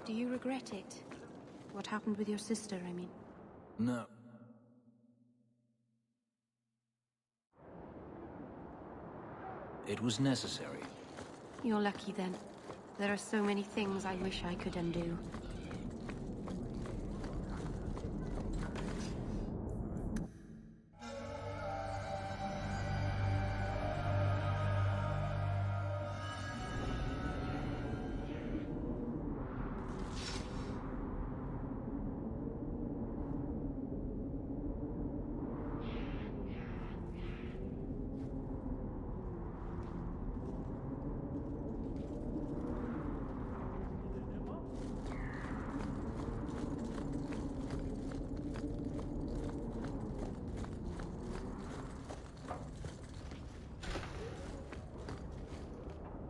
Do you regret it? What happened with your sister, I mean? No. It was necessary. You're lucky then. There are so many things I wish I could undo.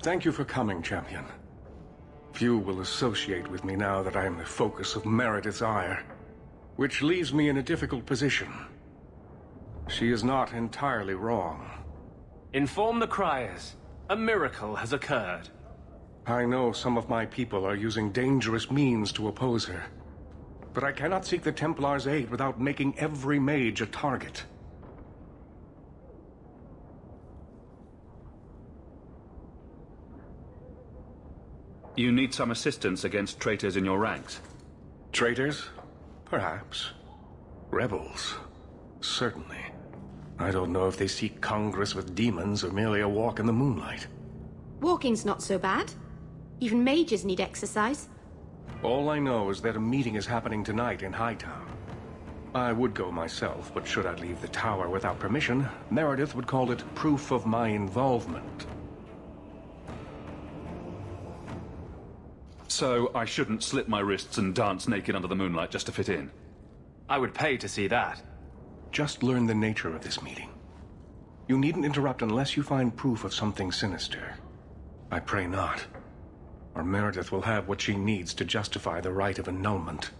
Thank you for coming, champion. Few will associate with me now that I am the focus of Meredith's ire, which leaves me in a difficult position. She is not entirely wrong. Inform the criers. A miracle has occurred. I know some of my people are using dangerous means to oppose her, but I cannot seek the Templar's aid without making every mage a target. You need some assistance against traitors in your ranks? Traitors? Perhaps. Rebels? Certainly. I don't know if they seek congress with demons or merely a walk in the moonlight. Walking's not so bad. Even mages need exercise. All I know is that a meeting is happening tonight in Hightown. I would go myself, but should I leave the tower without permission, Meredith would call it proof of my involvement. So I shouldn't slit my wrists and dance naked under the moonlight just to fit in? I would pay to see that. Just learn the nature of this meeting. You needn't interrupt unless you find proof of something sinister. I pray not, or Meredith will have what she needs to justify the right of annulment.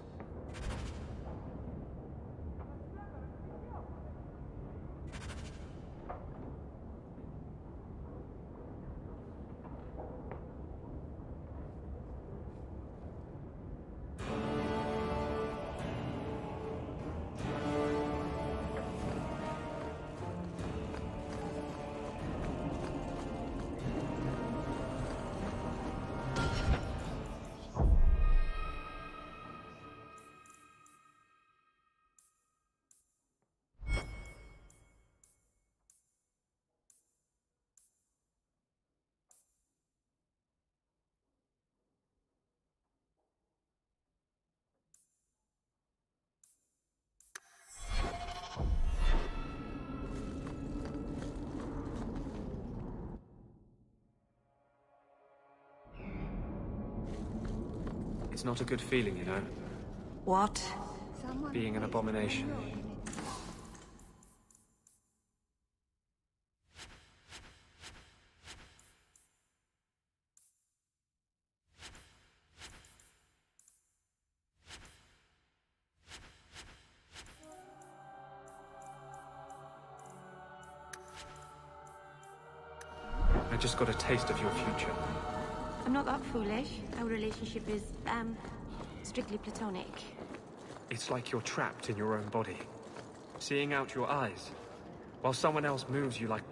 It's not a good feeling, you know, What? being an abomination. I just got a taste of your future. I'm not that foolish. Our relationship is, strictly platonic. It's like you're trapped in your own body, seeing out your eyes, while someone else moves you like...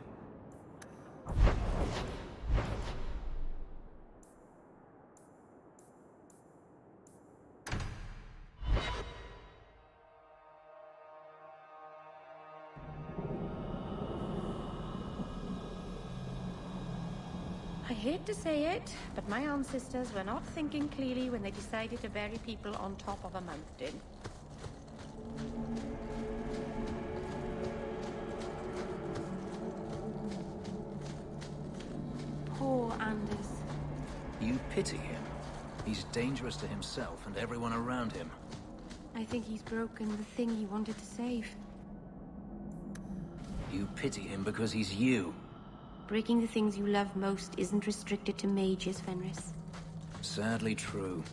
I hate to say it, but my ancestors were not thinking clearly when they decided to bury people on top of a mountain. Poor Anders. You pity him. He's dangerous to himself and everyone around him. I think he's broken the thing he wanted to save. You pity him because he's you. Breaking the things you love most isn't restricted to mages, Fenris. Sadly true.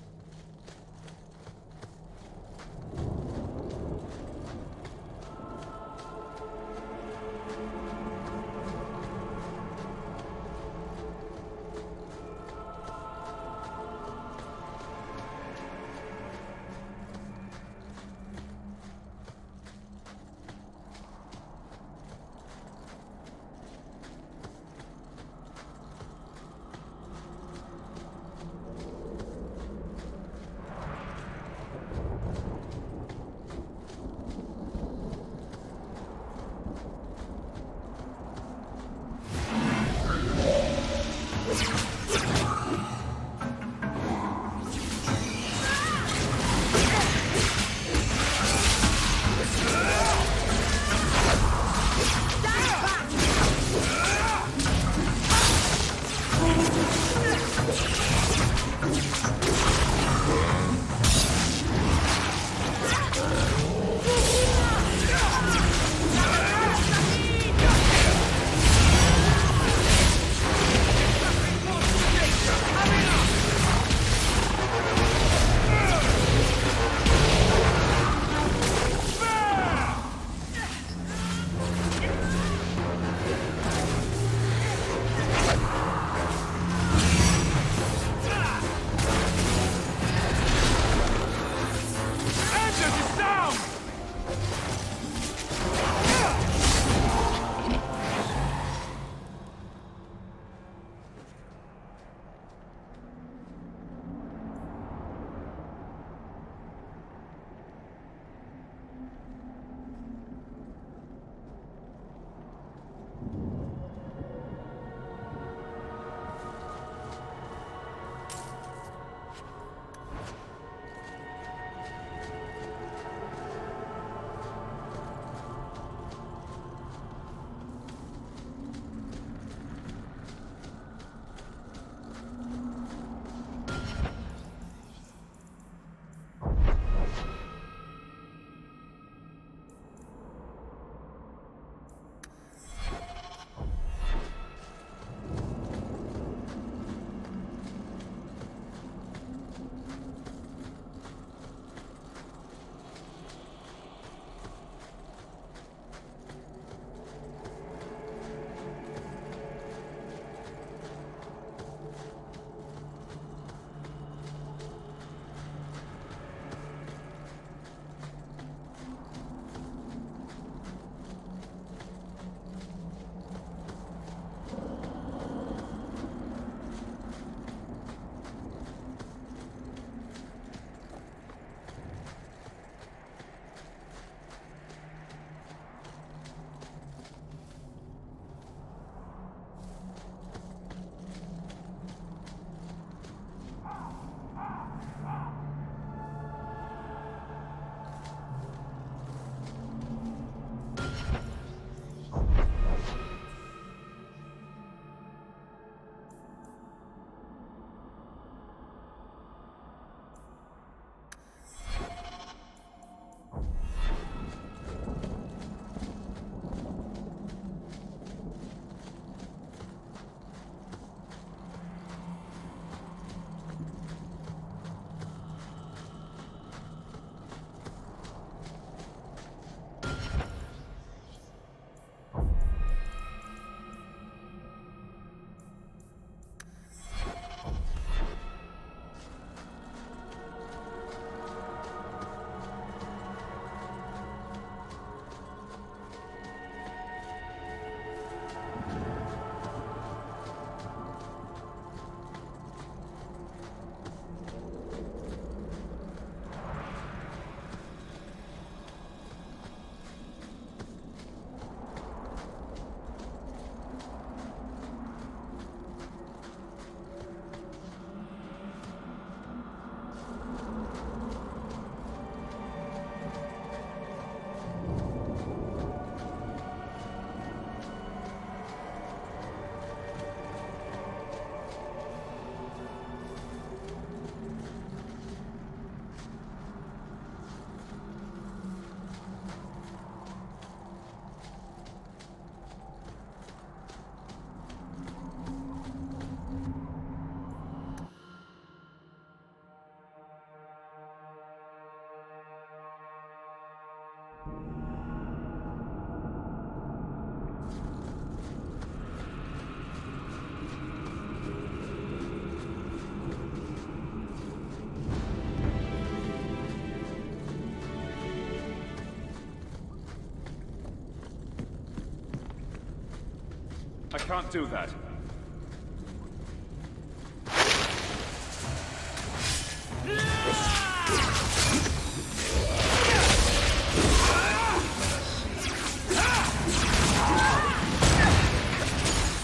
I can't do that.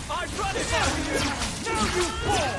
I've run it over you! Now you fall!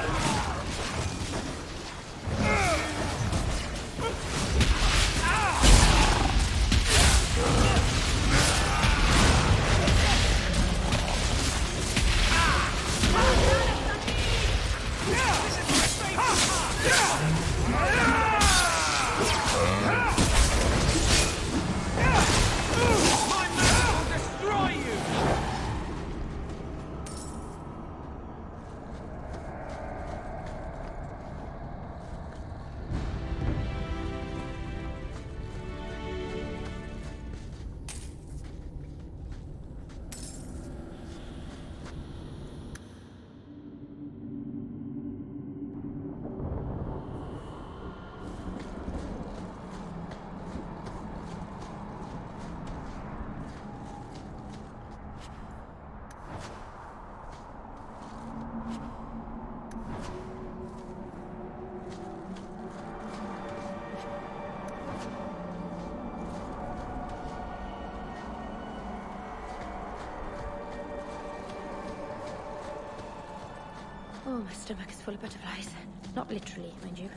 Oh, my stomach is full of butterflies. Not literally, mind you.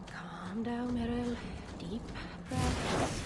Calm down, Meryl. Deep breaths.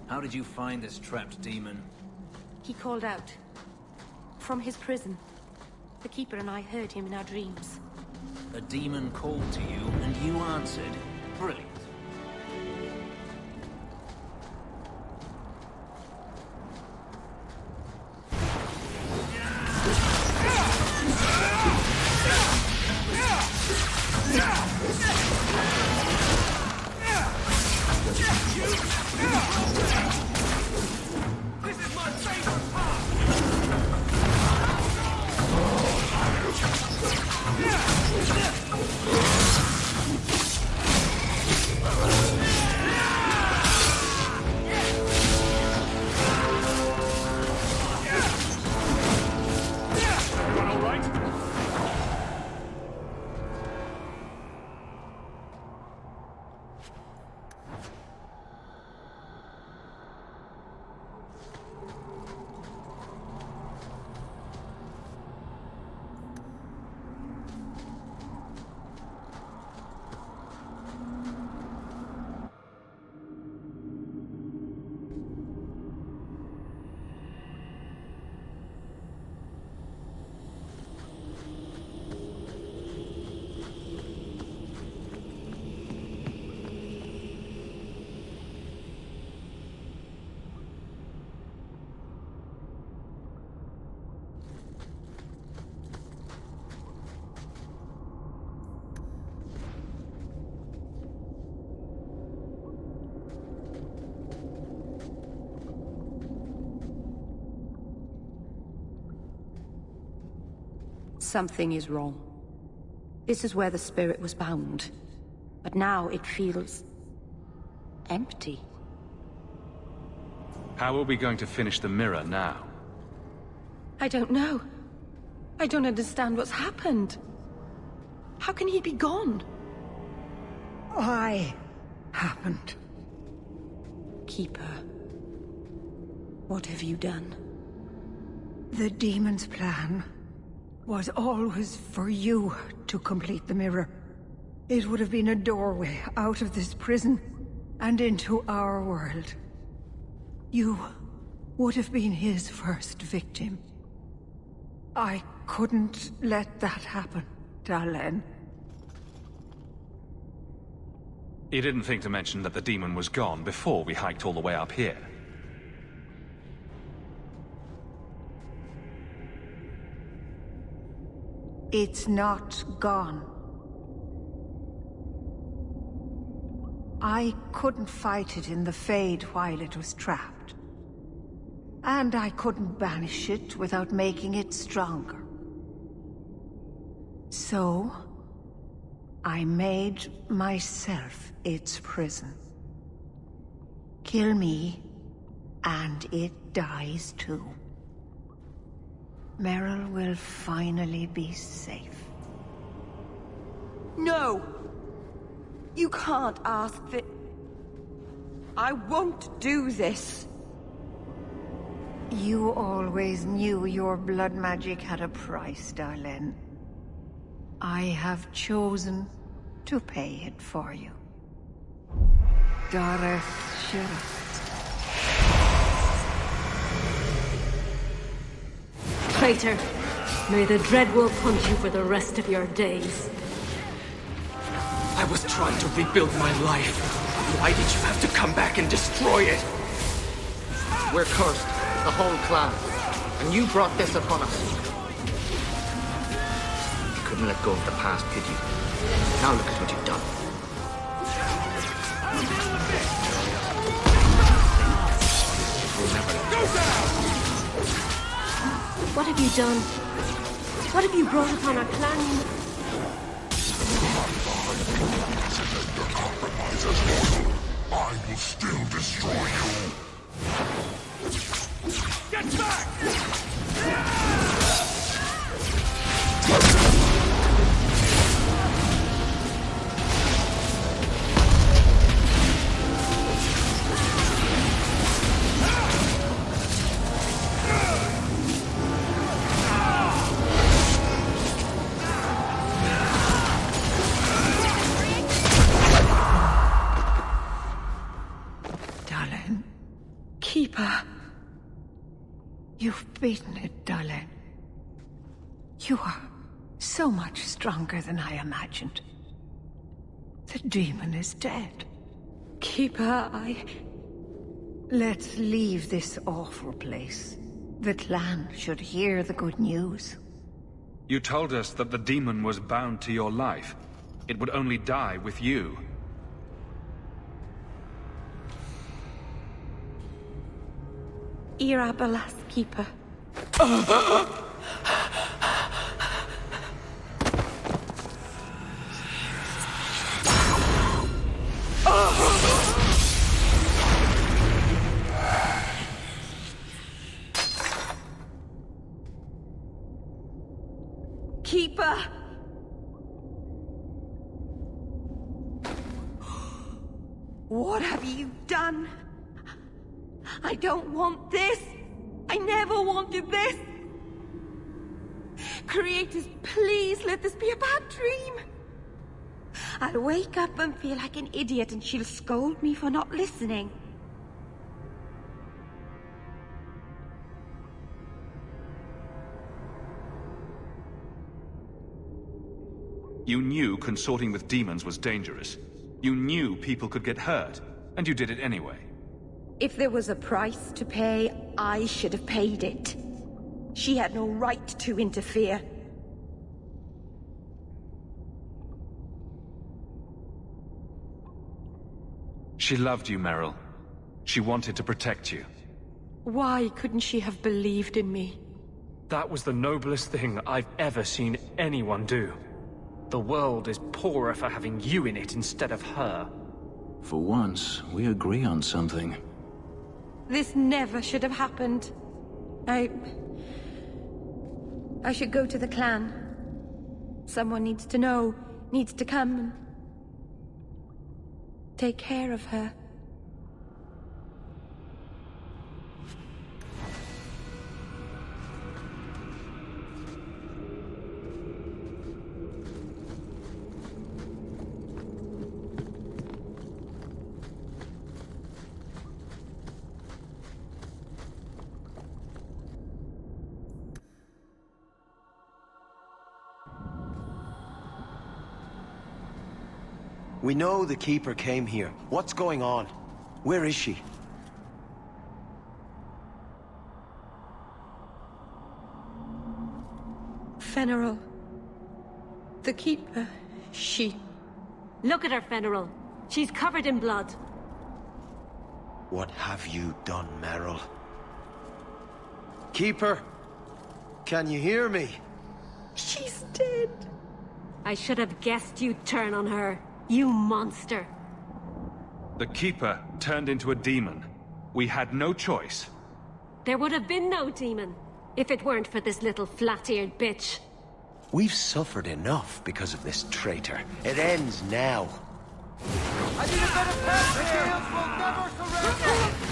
How did you find this trapped demon? He called out. From his prison. The Keeper and I heard him in our dreams. A demon called to you, and you answered. Brilliant. Something is wrong. This is where the spirit was bound. But now it feels empty. How are we going to finish the mirror now? I don't know. I don't understand what's happened. How can he be gone? Why happened? Keeper, what have you done? The demon's plan was always for you to complete the mirror. It would have been a doorway out of this prison and into our world. You would have been his first victim. I couldn't let that happen, Dalen. You didn't think to mention that the demon was gone before we hiked all the way up here. It's not gone. I couldn't fight it in the Fade while it was trapped. And I couldn't banish it without making it stronger. So, I made myself its prison. Kill me, and it dies too. Meryl will finally be safe. No! You can't ask that. I won't do this. You always knew your blood magic had a price, Darlene. I have chosen to pay it for you. Dareth Shira. Traitor, may the Dreadwolf hunt you for the rest of your days. I was trying to rebuild my life. Why did you have to come back and destroy it? We're cursed, the whole clan. And you brought this upon us. You couldn't let go of the past, could you? Now look at what you've done. We'll never let go. What have you done? What have you brought upon our clan? I will still destroy you. Get back! Darlene, Keeper. you've beaten it, Darlene. You are so much stronger than I imagined. The demon is dead. Keeper, Let's leave this awful place. The clan should hear the good news. You told us that the demon was bound to your life. It would only die with you. Irabelas, Keeper. Keeper! What have you done? I don't want this! I never wanted this! Creators, please let this be a bad dream! I'll wake up and feel like an idiot and she'll scold me for not listening. You knew consorting with demons was dangerous. You knew people could get hurt, and you did it anyway. If there was a price to pay, I should have paid it. She had no right to interfere. She loved you, Meryl. She wanted to protect you. Why couldn't she have believed in me? That was the noblest thing I've ever seen anyone do. The world is poorer for having you in it instead of her. For once, we agree on something. This never should have happened. I should go to the clan. Someone needs to know, needs to come and take care of her. We know the Keeper came here. What's going on? Where is she? Fenneral. The Keeper. She... Look at her, Fenneral. She's covered in blood. What have you done, Merrill? Keeper? Can you hear me? She's dead. I should have guessed you'd turn on her. You monster. The Keeper turned into a demon. We had no choice. There would have been no demon, if it weren't for this little flat-eared bitch. We've suffered enough because of this traitor. It ends now. I need a better path here! Will never surrender!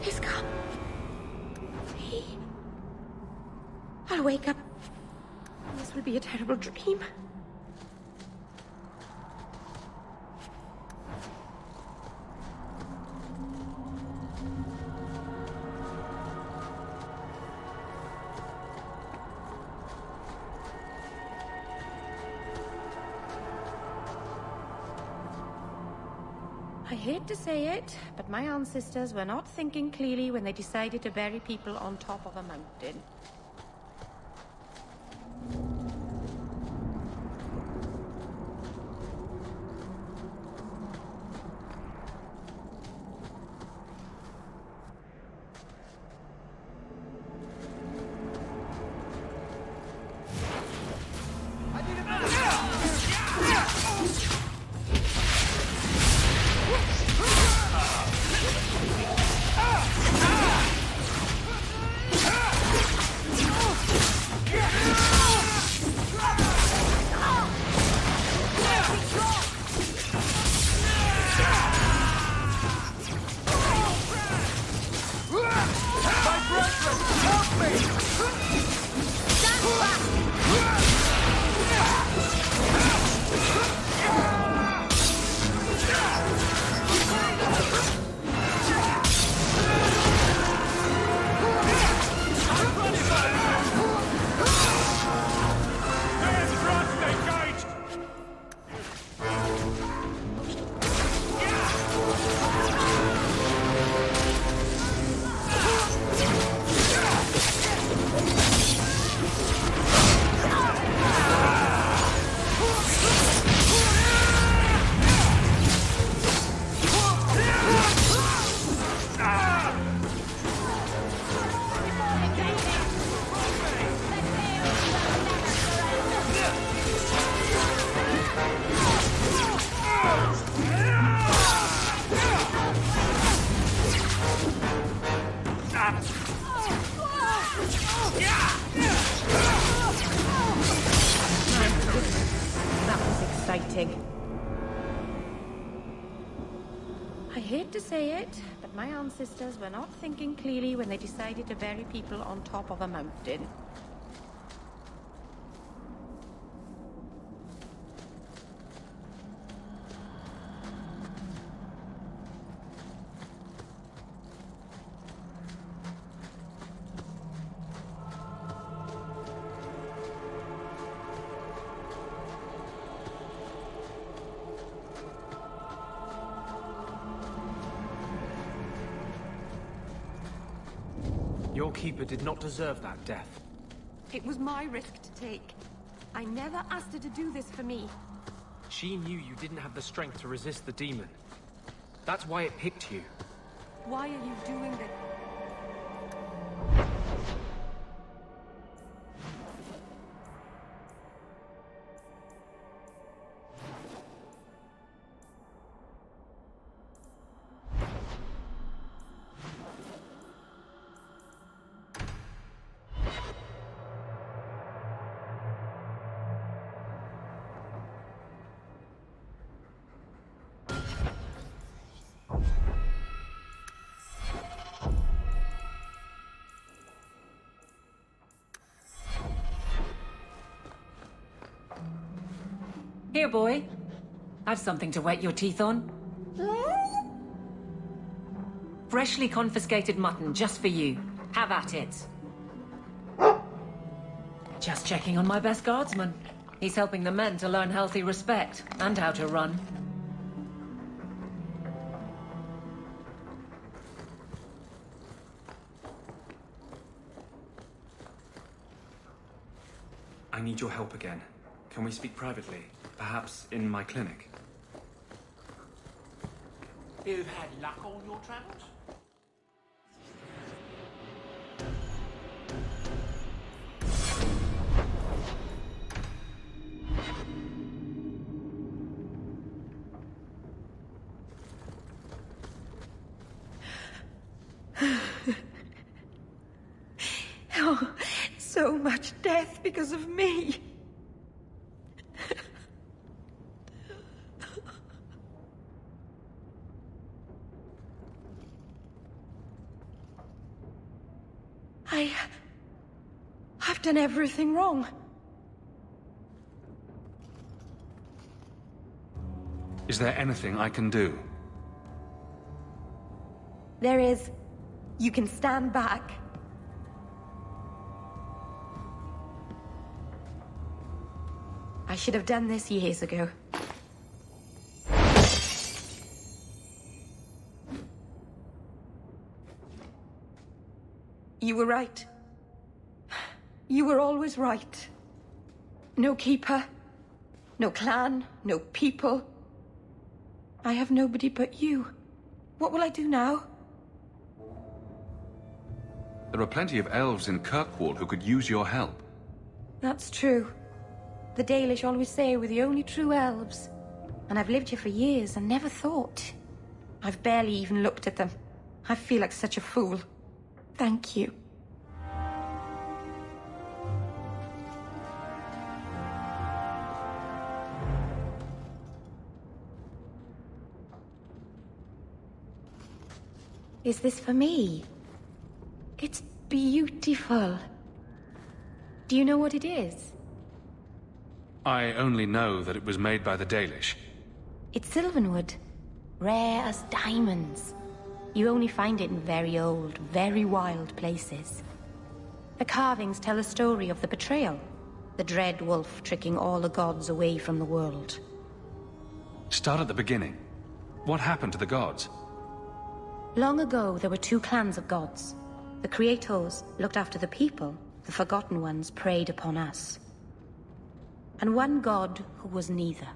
He's come. I'll wake up. This will be a terrible dream. I hate to say it, but my ancestors were not thinking clearly when they decided to bury people on top of a mountain. I hate to say it, but my ancestors were not thinking clearly when they decided to bury people on top of a mountain. Your keeper did not deserve that death. It was my risk to take. I never asked her to do this for me. She knew you didn't have the strength to resist the demon. That's why it picked you. Why are you doing this? Here, boy. Have something to wet your teeth on. Freshly confiscated mutton, just for you. Have at it. Just checking on my best guardsman. He's helping the men to learn healthy respect, and how to run. I need your help again. Can we speak privately? Perhaps in my clinic? You've had luck on your travels? Oh, so much death because of me. I've done everything wrong. Is there anything I can do? There is. You can stand back. I should have done this years ago. You were right. You were always right. No keeper, no clan, no people. I have nobody but you. What will I do now? There are plenty of elves in Kirkwall who could use your help. That's true. The Dalish always say we're the only true elves. And I've lived here for years and never thought. I've barely even looked at them. I feel like such a fool. Thank you. Is this for me? It's beautiful. Do you know what it is? I only know that it was made by the Dalish. It's sylvanwood. Rare as diamonds. You only find it in very old, very wild places. The carvings tell a story of the betrayal. The dread wolf tricking all the gods away from the world. Start at the beginning. What happened to the gods? Long ago, there were two clans of gods. The Creators looked after the people. The Forgotten Ones preyed upon us. And one god who was neither.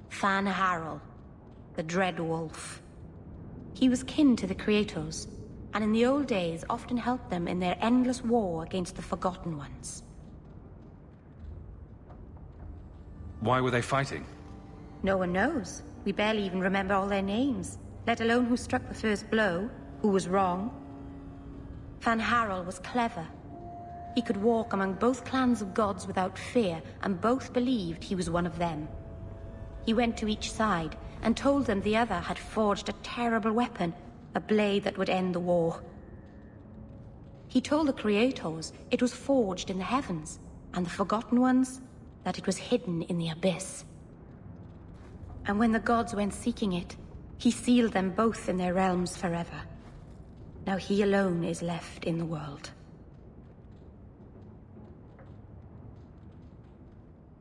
Fan Harel, the Dread Wolf. He was kin to the Creators, and in the old days often helped them in their endless war against the Forgotten Ones. Why were they fighting? No one knows. We barely even remember all their names, let alone who struck the first blow, who was wrong. Fan Harel was clever. He could walk among both clans of gods without fear, and both believed he was one of them. He went to each side and told them the other had forged a terrible weapon, a blade that would end the war. He told the Creators it was forged in the heavens, and the Forgotten Ones that it was hidden in the abyss. And when the gods went seeking it, he sealed them both in their realms forever. Now he alone is left in the world.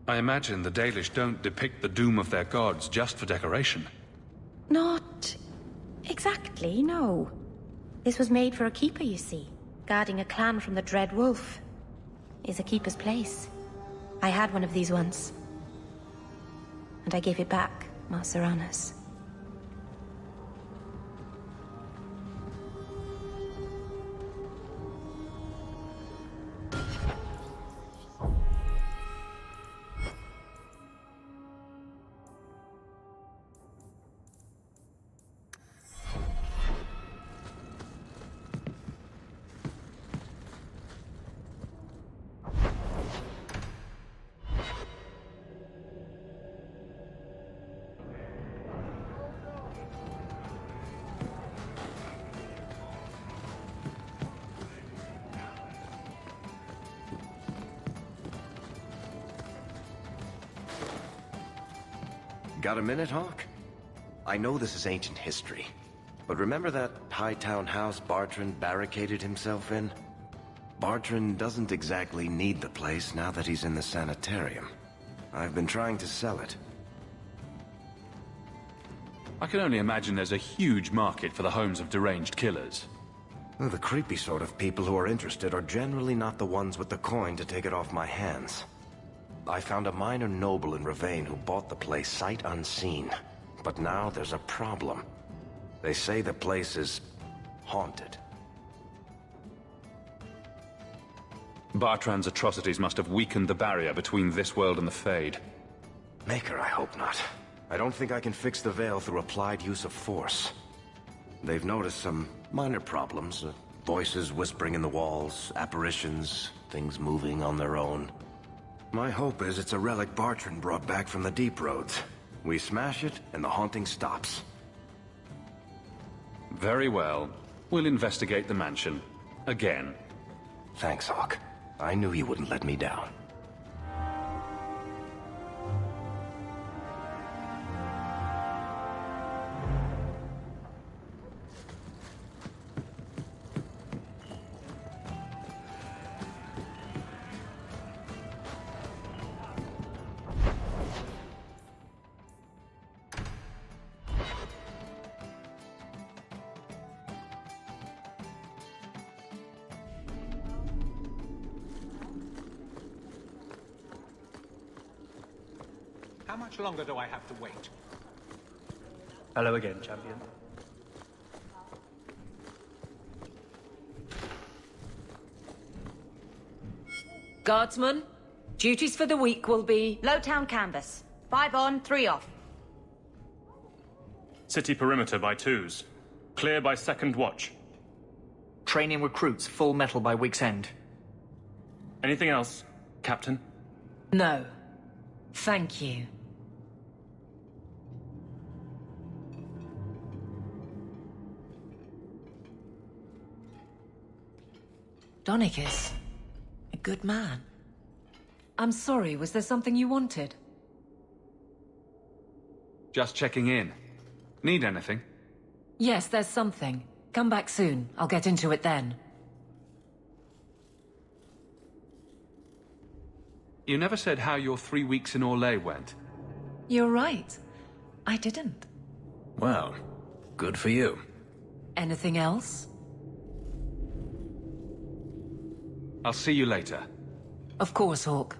I imagine the Dalish don't depict the doom of their gods just for decoration. Not exactly, no. This was made for a keeper, you see. guarding a clan from the Dread Wolf, is a keeper's place. I had one of these once. And I gave it back, Marceranus. Got a minute, Hawk? I know this is ancient history, but remember that Hightown house Bartrand barricaded himself in? Bartrand doesn't exactly need the place now that he's in the sanitarium. I've been trying to sell it. I can only imagine there's a huge market for the homes of deranged killers. Well, the creepy sort of people who are interested are generally not the ones with the coin to take it off my hands. I found a minor noble in Ravane who bought the place sight unseen. But now there's a problem. They say the place is haunted. Bartrand's atrocities must have weakened the barrier between this world and the Fade. Maker, I hope not. I don't think I can fix the veil through applied use of force. They've noticed some minor problems. Voices whispering in the walls, apparitions, things moving on their own. My hope is it's a relic Bartrand brought back from the Deep Roads. We smash it, and the haunting stops. Very well. We'll investigate the mansion. Again. Thanks, Hawk. I knew you wouldn't let me down. How much longer do I have to wait? Hello again, champion. Guardsmen, duties for the week will be... Lowtown canvas. 5 on, 3 off. City perimeter by 2s. Clear by 2nd watch. Training recruits full metal by week's end. Anything else, Captain? No. Thank you. Donicus, a good man. I'm sorry, was there something you wanted? Just checking in. Need anything? Yes, there's something. Come back soon. I'll get into it then. You never said how your 3 weeks in Orlais went. You're right. I didn't. Well, good for you. Anything else? I'll see you later. Of course, Hawk.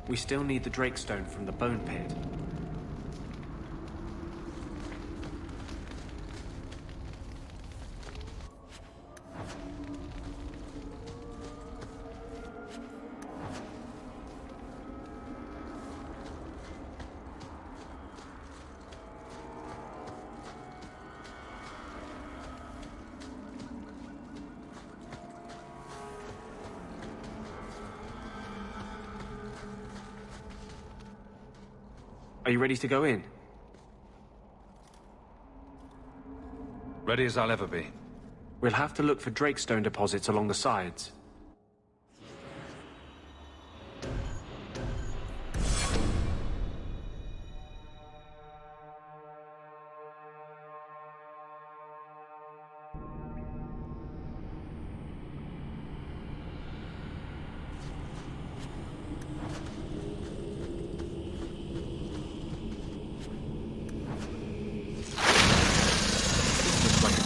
We still need the Drakestone from the Bone Pit. Are you ready to go in? Ready as I'll ever be. We'll have to look for Drakestone deposits along the sides.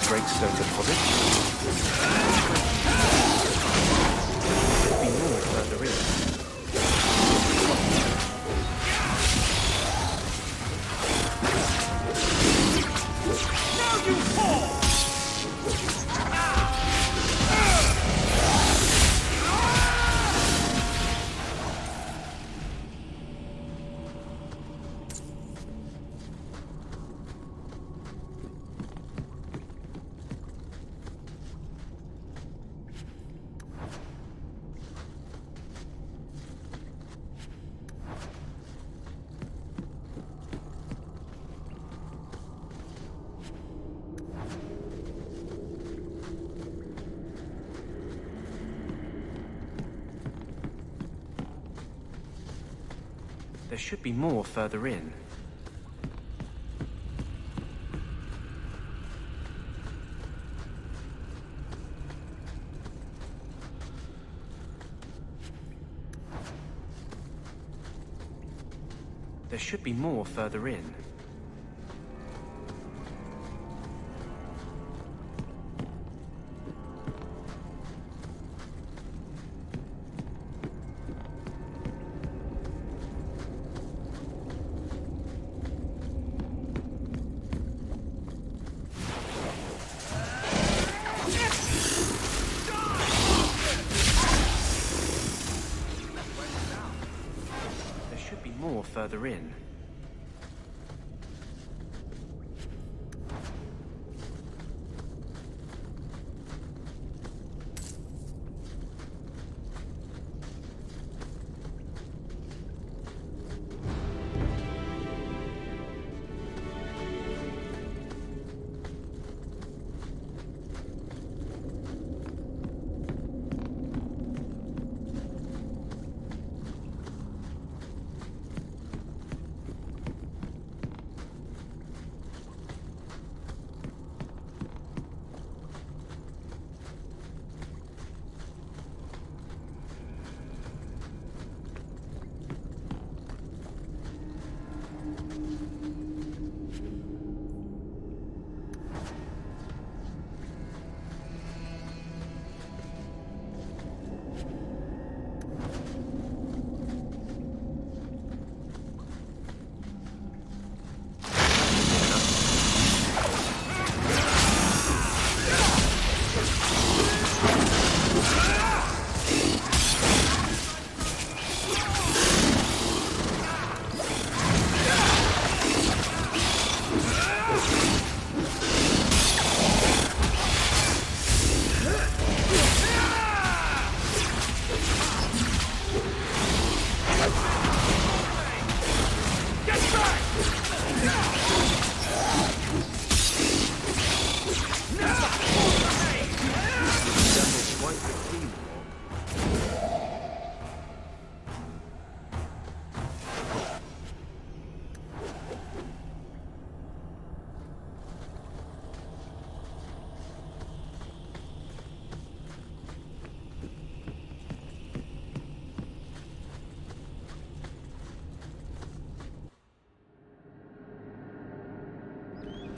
Drakestone deposit. There'll be more further in. Now you fall! There should be more further in. There should be more further in. More further in.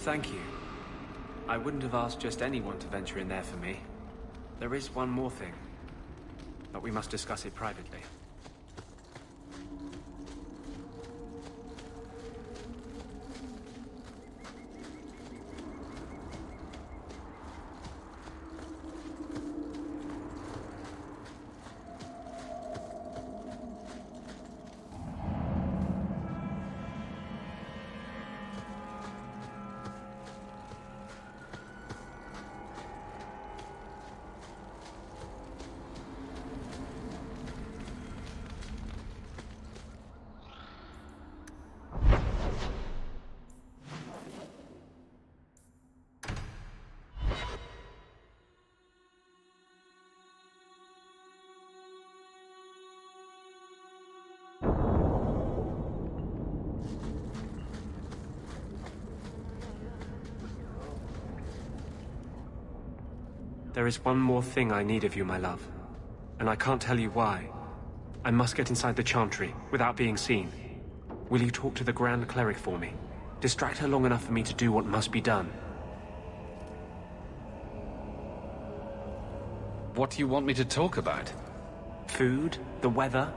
Thank you. I wouldn't have asked just anyone to venture in there for me. There is one more thing, but we must discuss it privately. There is one more thing I need of you, my love. And I can't tell you why. I must get inside the Chantry, without being seen. Will you talk to the Grand Cleric for me? Distract her long enough for me to do what must be done. What do you want me to talk about? Food? The weather?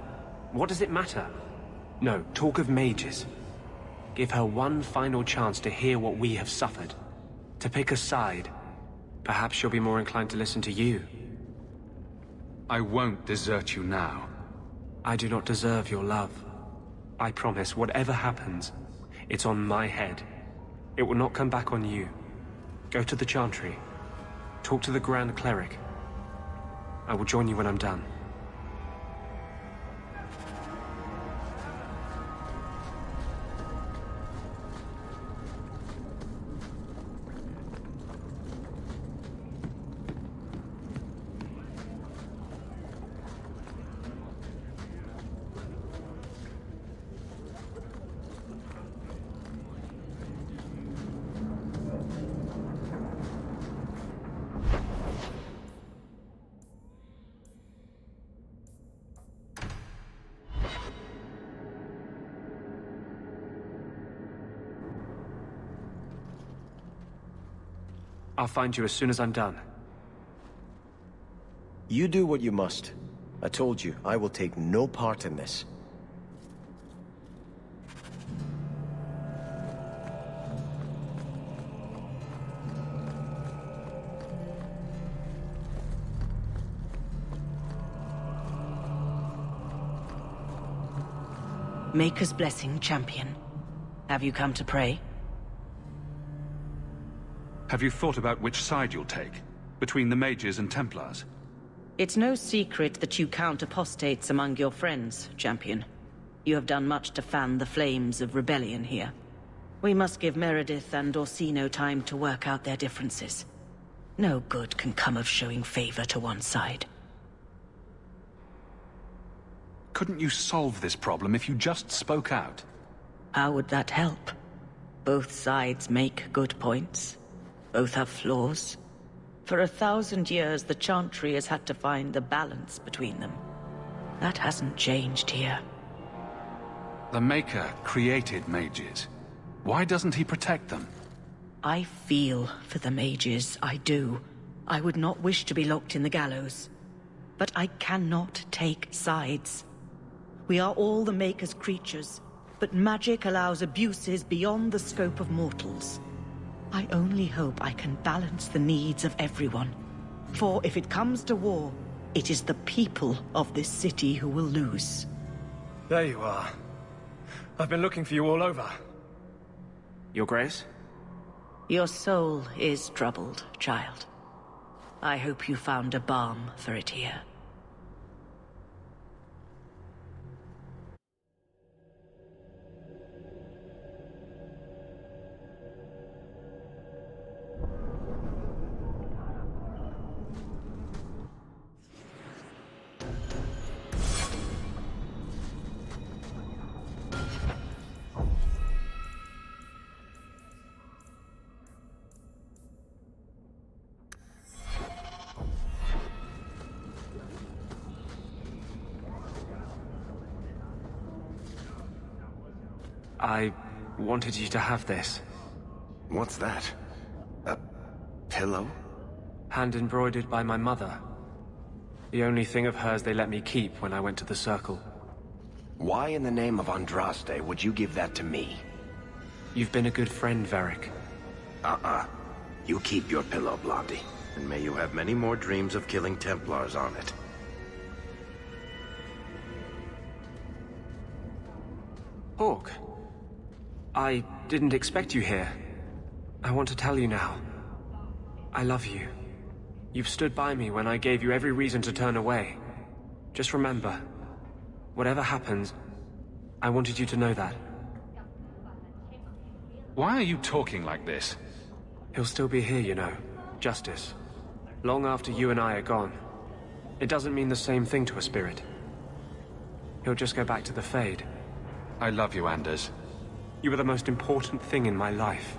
What does it matter? No, talk of mages. Give her one final chance to hear what we have suffered. To pick a side. Perhaps she'll be more inclined to listen to you. I won't desert you now. I do not deserve your love. I promise, whatever happens, it's on my head. It will not come back on you. Go to the Chantry. Talk to the Grand Cleric. I will join you when I'm done. I'll find you as soon as I'm done. You do what you must. I told you, I will take no part in this. Maker's blessing, champion. Have you come to pray? Have you thought about which side you'll take? Between the mages and Templars? It's no secret that you count apostates among your friends, champion. You have done much to fan the flames of rebellion here. We must give Meredith and Orsino time to work out their differences. No good can come of showing favor to one side. Couldn't you solve this problem if you just spoke out? How would that help? Both sides make good points. Both have flaws. For 1,000 years, the Chantry has had to find the balance between them. That hasn't changed here. The Maker created mages. Why doesn't he protect them? I feel for the mages, I do. I would not wish to be locked in the gallows. But I cannot take sides. We are all the Maker's creatures, but magic allows abuses beyond the scope of mortals. I only hope I can balance the needs of everyone. For if it comes to war, it is the people of this city who will lose. There you are. I've been looking for you all over. Your Grace? Your soul is troubled, child. I hope you found a balm for it here. I wanted you to have this. What's that? A pillow? Hand embroidered by my mother. The only thing of hers they let me keep when I went to the Circle. Why in the name of Andraste would you give that to me? You've been a good friend, Varric. You keep your pillow, Blondie. And may you have many more dreams of killing Templars on it. Hawk. I didn't expect you here. I want to tell you now. I love you. You've stood by me when I gave you every reason to turn away. Just remember, whatever happens, I wanted you to know that. Why are you talking like this? He'll still be here, you know. Justice. Long after you and I are gone. It doesn't mean the same thing to a spirit. He'll just go back to the Fade. I love you, Anders. You were the most important thing in my life.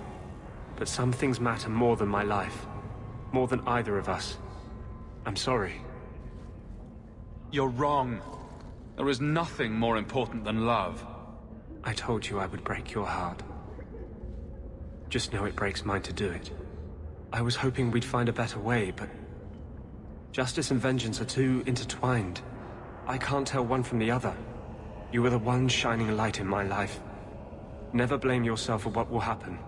But some things matter more than my life. More than either of us. I'm sorry. You're wrong. There is nothing more important than love. I told you I would break your heart. Just know it breaks mine to do it. I was hoping we'd find a better way, but... justice and vengeance are too intertwined. I can't tell one from the other. You were the one shining light in my life. Never blame yourself for what will happen.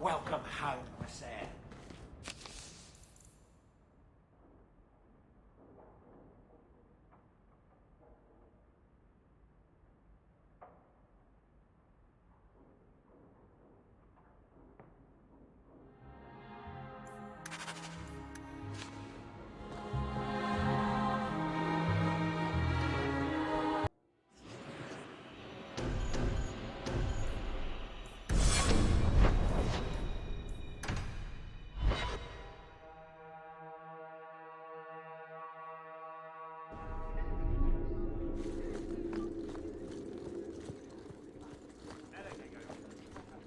Welcome home, sir.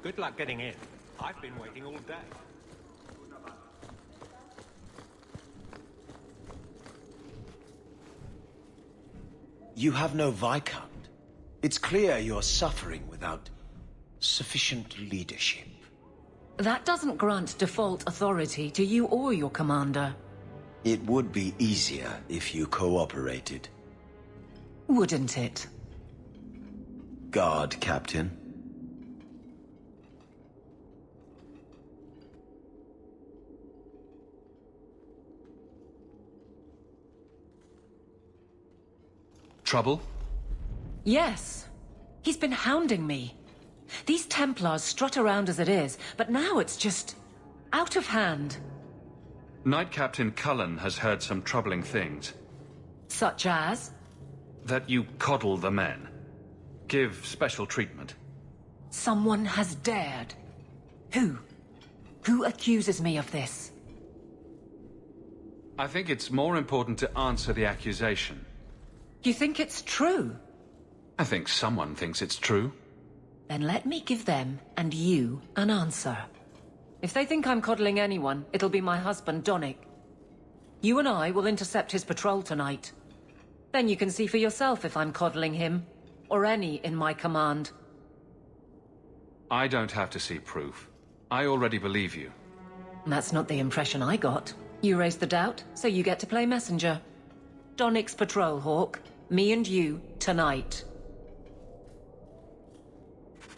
Good luck getting in. I've been waiting all day. You have no Viscount. It's clear you're suffering without sufficient leadership. That doesn't grant default authority to you or your commander. It would be easier if you cooperated. Wouldn't it? Guard, Captain. Trouble? Yes. He's been hounding me. These Templars strut around as it is, but now it's just... out of hand. Knight Captain Cullen has heard some troubling things. Such as? That you coddle the men. Give special treatment. Someone has dared. Who? Who accuses me of this? I think it's more important to answer the accusation. You think it's true? I think someone thinks it's true. Then let me give them, and you, an answer. If they think I'm coddling anyone, it'll be my husband, Donnic. You and I will intercept his patrol tonight. Then you can see for yourself if I'm coddling him, or any in my command. I don't have to see proof. I already believe you. That's not the impression I got. You raised the doubt, so you get to play messenger. Donnic's patrol, Hawk. Me and you, tonight.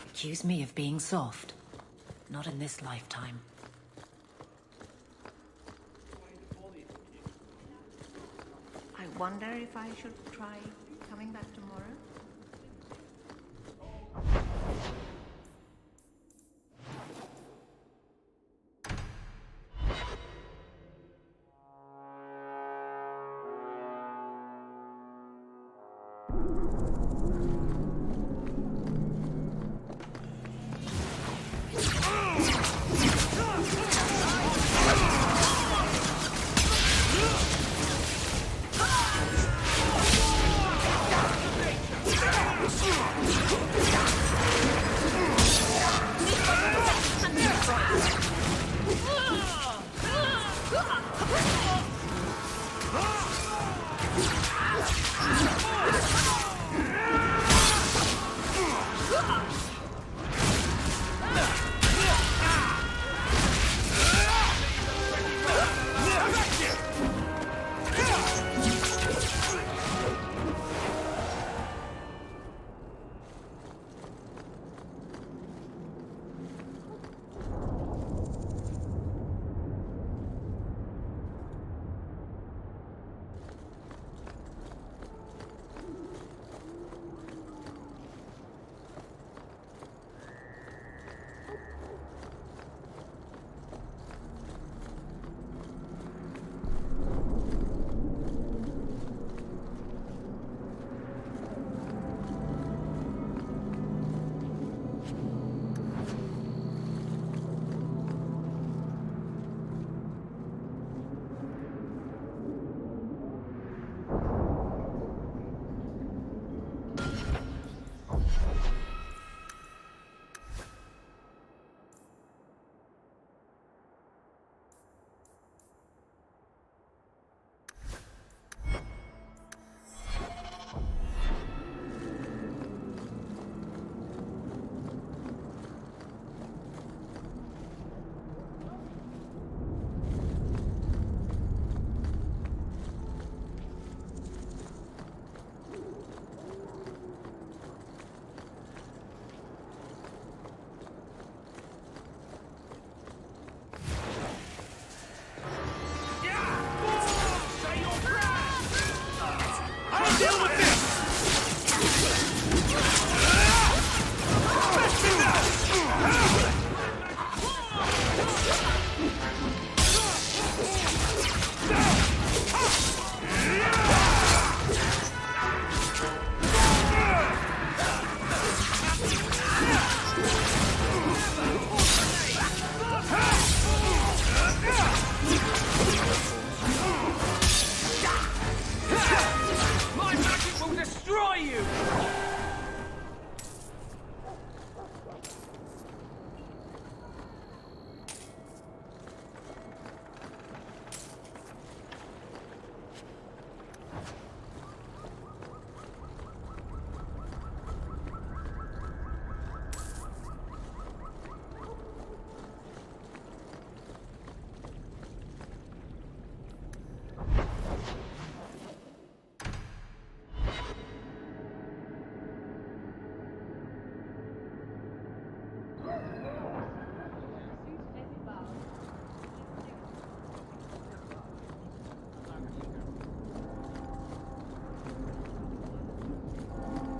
Accuse me of being soft. Not in this lifetime. I wonder if I should try coming back tomorrow?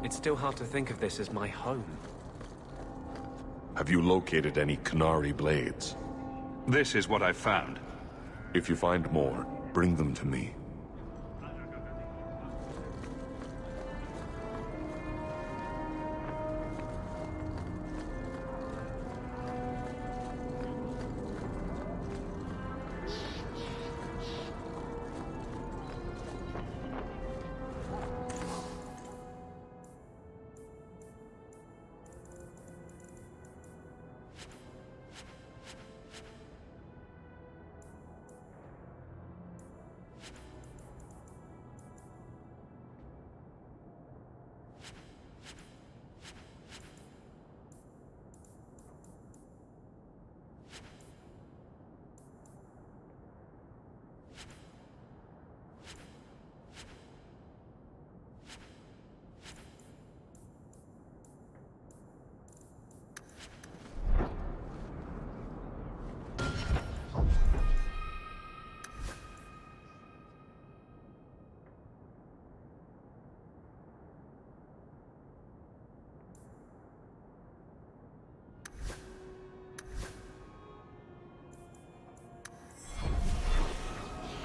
It's still hard to think of this as my home. Have you located any Qunari blades? This is what I've found. If you find more, bring them to me.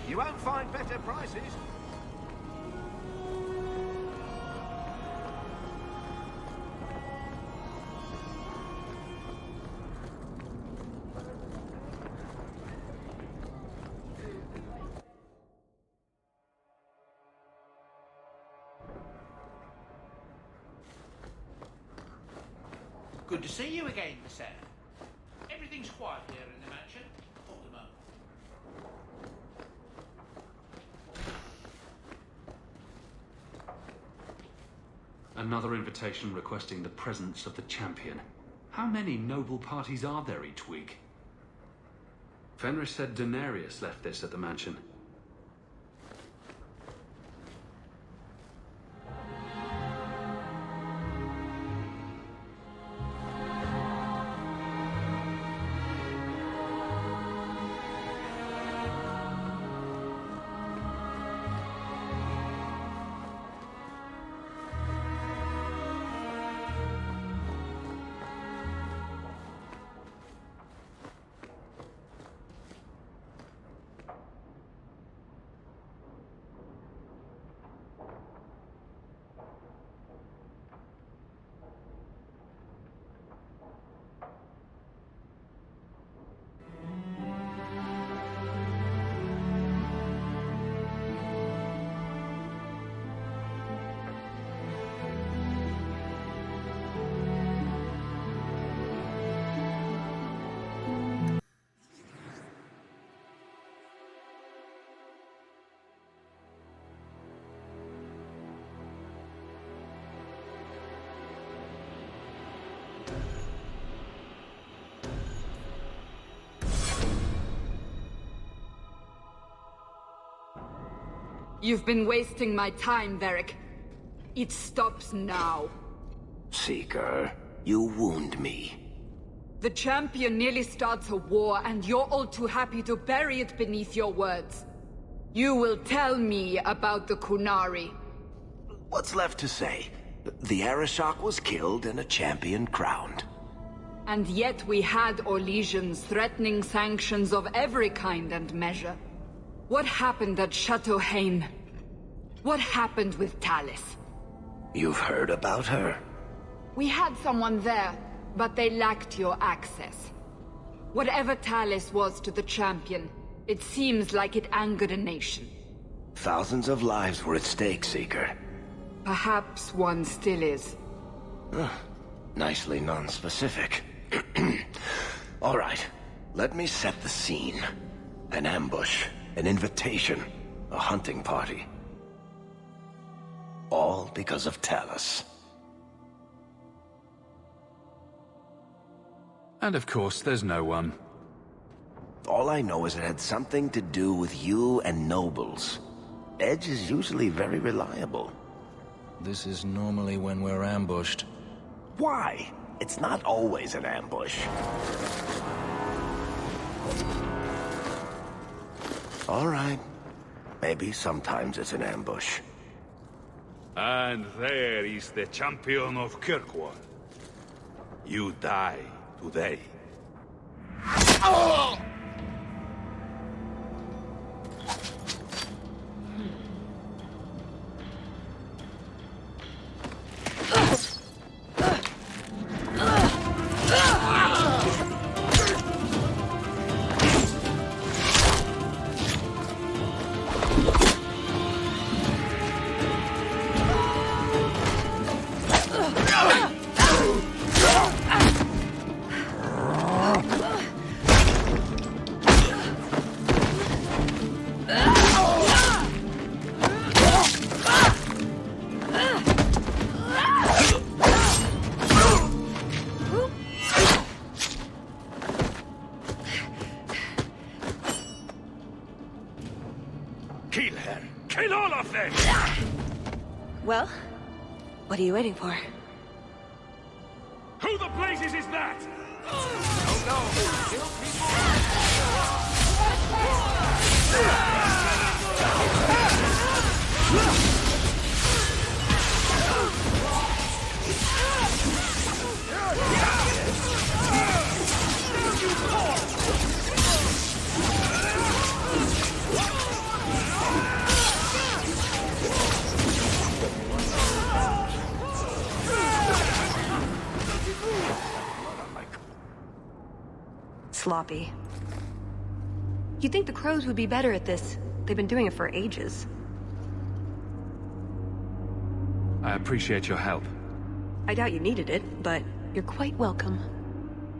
You won't find better prices. Good to see you again, sir. Everything's quiet here in the mansion. For the moment. Another invitation requesting the presence of the champion. How many noble parties are there each week? Fenris said Daenerys left this at the mansion. You've been wasting my time, Varric. It stops now. Seeker, you wound me. The champion nearly starts a war, and you're all too happy to bury it beneath your words. You will tell me about the Qunari. What's left to say? The Arishok was killed and a champion crowned. And yet we had Orlesians threatening sanctions of every kind and measure. What happened at Chateau Hain? What happened with Talis? You've heard about her? We had someone there, but they lacked your access. Whatever Talis was to the champion, it seems like it angered a nation. Thousands of lives were at stake, Seeker. Perhaps one still is. Nicely non-specific. All right, let me set the scene. An ambush, an invitation, a hunting party. All because of Talis. And of course, there's no one. All I know is it had something to do with you and nobles. Edge is usually very reliable. This is normally when we're ambushed. Why? It's not always an ambush. All right. Maybe sometimes it's an ambush. And there is the champion of Kirkwall. You die today. Oh! Kill her! Kill all of them! Well, what are you waiting for? Who the blazes is that? Sloppy. You'd think the crows would be better at this. They've been doing it for ages. I appreciate your help. I doubt you needed it, but you're quite welcome.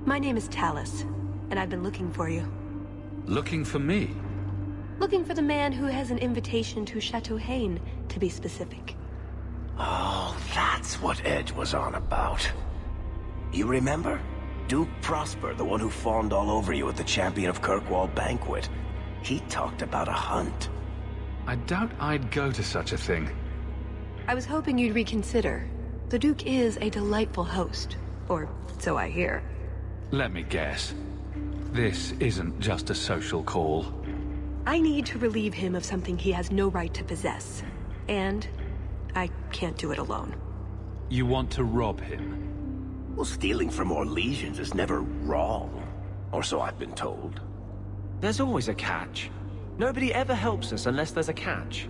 My name is Talus, and I've been looking for you. Looking for me? Looking for the man who has an invitation to Chateau Hain, to be specific. Oh, that's what Edge was on about. You remember? Duke Prosper, the one who fawned all over you at the Champion of Kirkwall banquet. He talked about a hunt. I doubt I'd go to such a thing. I was hoping you'd reconsider. The Duke is a delightful host. Or so I hear. Let me guess. This isn't just a social call. I need to relieve him of something he has no right to possess. And I can't do it alone. You want to rob him? Well, stealing from Orlesians is never wrong. Or so I've been told. There's always a catch. Nobody ever helps us unless there's a catch.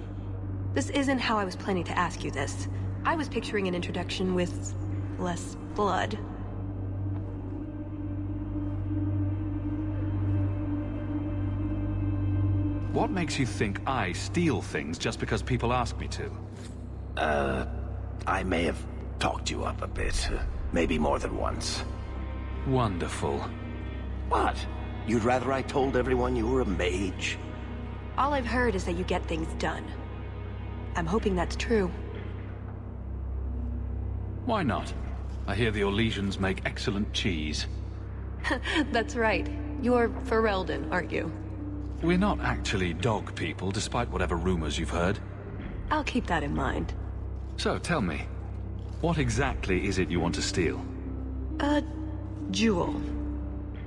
This isn't how I was planning to ask you this. I was picturing an introduction with less blood. What makes you think I steal things just because people ask me to? I may have talked you up a bit. Maybe more than once. Wonderful. What? You'd rather I told everyone you were a mage? All I've heard is that you get things done. I'm hoping that's true. Why not? I hear the Orlesians make excellent cheese. That's right. You're Ferelden, aren't you? We're not actually dog people, despite whatever rumors you've heard. I'll keep that in mind. So, tell me, what exactly is it you want to steal? A jewel.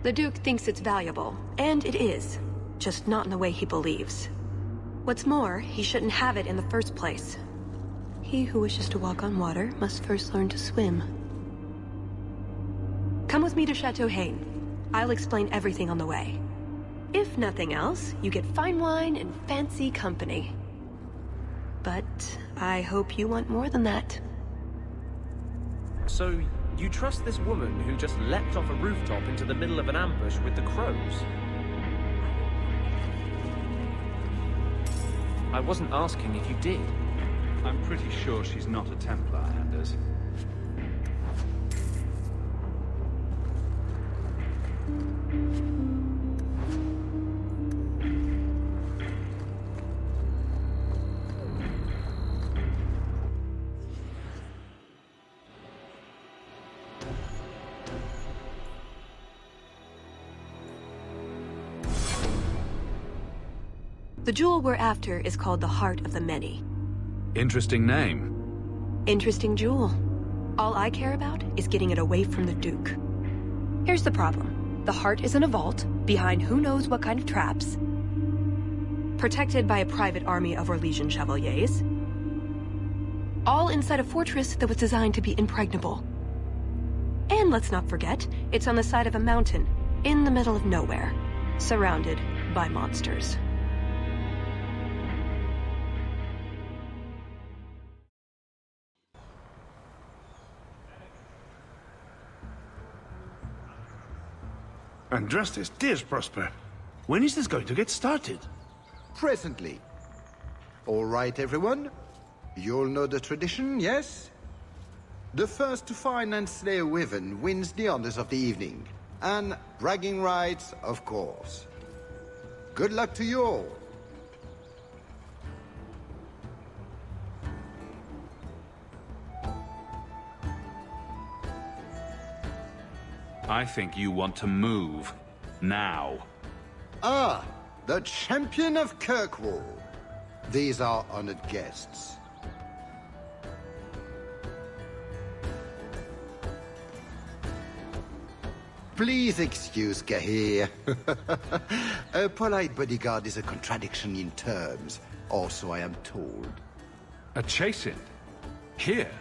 The Duke thinks it's valuable, and it is. Just not in the way he believes. What's more, he shouldn't have it in the first place. He who wishes to walk on water must first learn to swim. Come with me to Chateau Hain. I'll explain everything on the way. If nothing else, you get fine wine and fancy company. But I hope you want more than that. So, you trust this woman who just leapt off a rooftop into the middle of an ambush with the crows? I wasn't asking if you did. I'm pretty sure she's not a Templar, Anders. The jewel we're after is called the Heart of the Many. Interesting name. Interesting jewel. All I care about is getting it away from the Duke. Here's the problem. The heart is in a vault, behind who knows what kind of traps, protected by a private army of Orlesian chevaliers, all inside a fortress that was designed to be impregnable. And let's not forget, it's on the side of a mountain, in the middle of nowhere, surrounded by monsters. Andrastes, dears Prosper, when is this going to get started? Presently. All right, everyone. You all know the tradition, yes? The first to find and slay a wyvern wins the honors of the evening. And bragging rights, of course. Good luck to you all. I think you want to move. Now. Ah, the champion of Kirkwall. These are honored guests. Please excuse Cahir. A polite bodyguard is a contradiction in terms. Also, I am told. A chase-in? Here?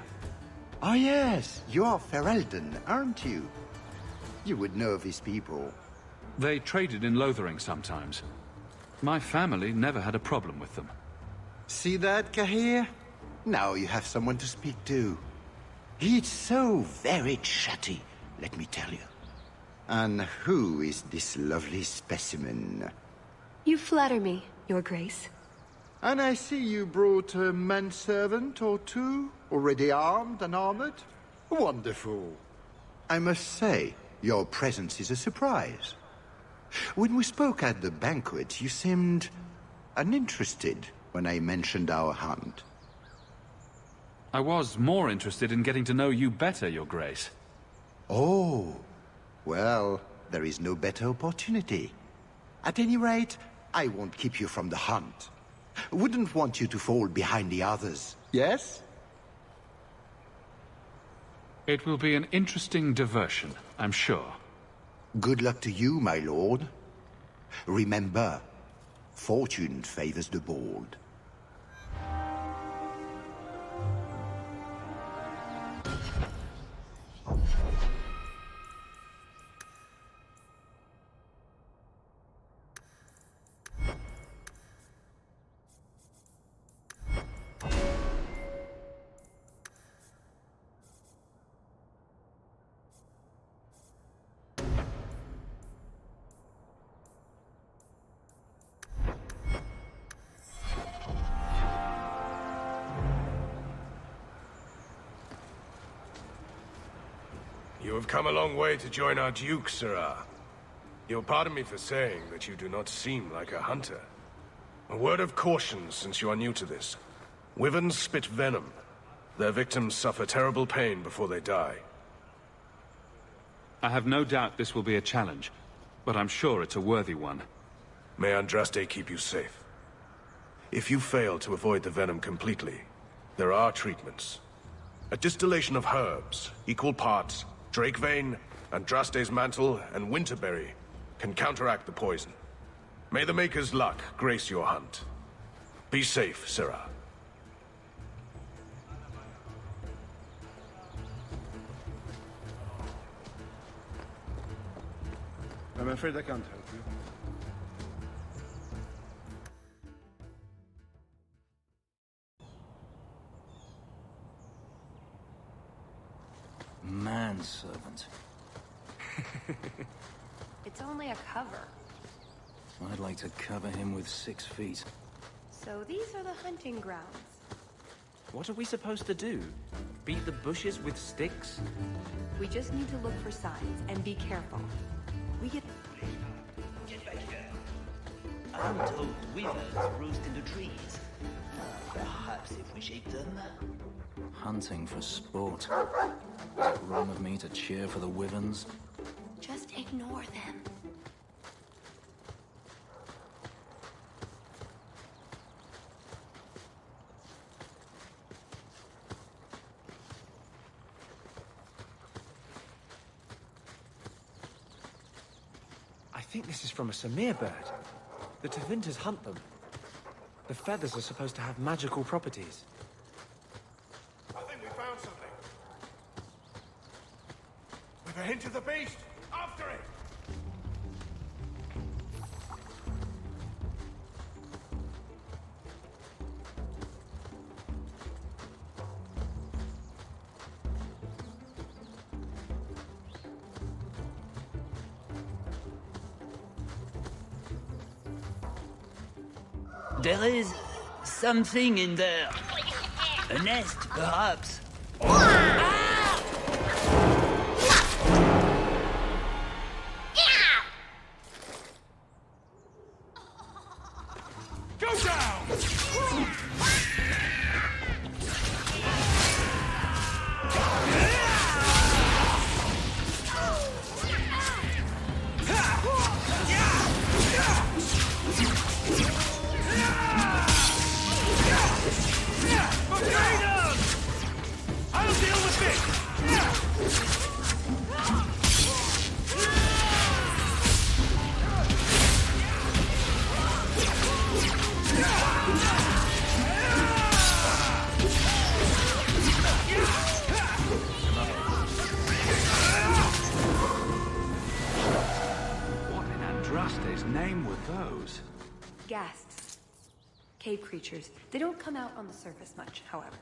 Oh yes, you are Ferelden, aren't you? You would know these people. They traded in Lothering sometimes. My family never had a problem with them. See that, Cahir? Now you have someone to speak to. He's so very chatty, let me tell you. And who is this lovely specimen? You flatter me, Your Grace. And I see you brought a manservant or two, already armed and armored. Wonderful. I must say, your presence is a surprise. When we spoke at the banquet, you seemed uninterested when I mentioned our hunt. I was more interested in getting to know you better, Your Grace. Oh, well, there is no better opportunity. At any rate, I won't keep you from the hunt. Wouldn't want you to fall behind the others, yes? It will be an interesting diversion, I'm sure. Good luck to you, my lord. Remember, fortune favors the bold. You have come a long way to join our Duke, Sirrah. You'll pardon me for saying that you do not seem like a hunter. A word of caution since you are new to this. Wyverns spit venom. Their victims suffer terrible pain before they die. I have no doubt this will be a challenge, but I'm sure it's a worthy one. May Andraste keep you safe. If you fail to avoid the venom completely, there are treatments. A distillation of herbs, equal parts Drakevane, Andraste's mantle, and Winterberry can counteract the poison. May the Maker's luck grace your hunt. Be safe, Sirrah. I'm afraid I can't help you. Manservant. It's only a cover. I'd like to cover him with 6 feet. So these are the hunting grounds. What are we supposed to do? Beat the bushes with sticks? We just need to look for signs and be careful. We get back here. I'm told wyverns roost in the trees. Perhaps if we shake them. Hunting for sport. Wrong of me to cheer for the wyverns. Just ignore them. think this is from a Samir bird. The Tevinters hunt them. The feathers are supposed to have magical properties. I think we found something. With a hint of the beast! After it! There is something in there. A nest, perhaps. Go down! I'll deal with this! What in Andraste's name were those? Ghasts. Cave creatures. They don't come out on the surface much, however.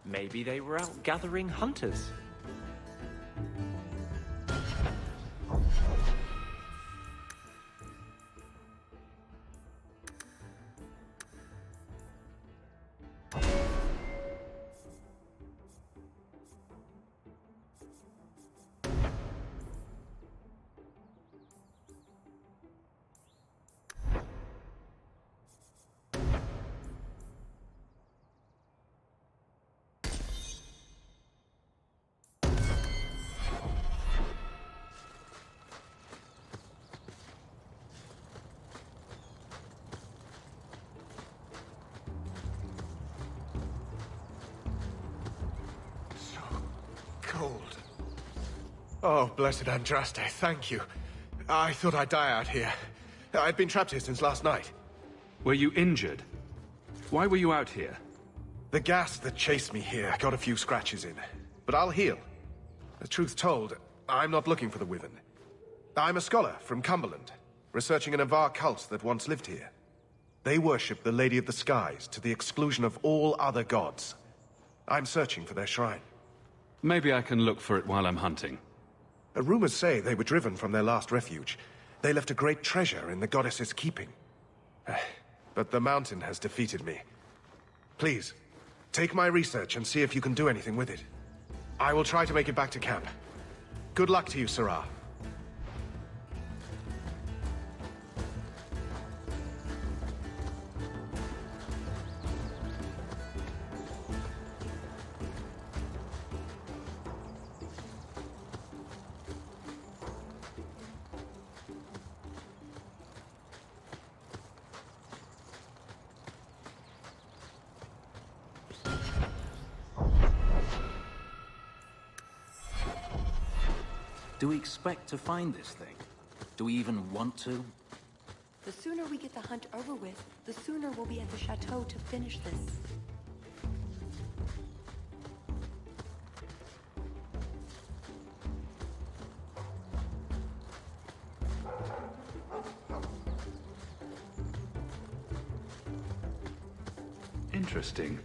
Maybe they were out gathering hunters. Cold. Oh, blessed Andraste, thank you. I thought I'd die out here. I'd been trapped here since last night. Were you injured? Why were you out here? The gas that chased me here got a few scratches in, but I'll heal. The truth told, I'm not looking for the Wyvern. I'm a scholar from Cumberland, researching an Avar cult that once lived here. They worship the Lady of the Skies to the exclusion of all other gods. I'm searching for their shrine. Maybe I can look for it while I'm hunting. Rumors say they were driven from their last refuge. They left a great treasure in the goddess's keeping. But the mountain has defeated me. Please, take my research and see if you can do anything with it. I will try to make it back to camp. Good luck to you, Sarah. Do we expect to find this thing? Do we even want to? The sooner we get the hunt over with, the sooner we'll be at the chateau to finish this. Interesting.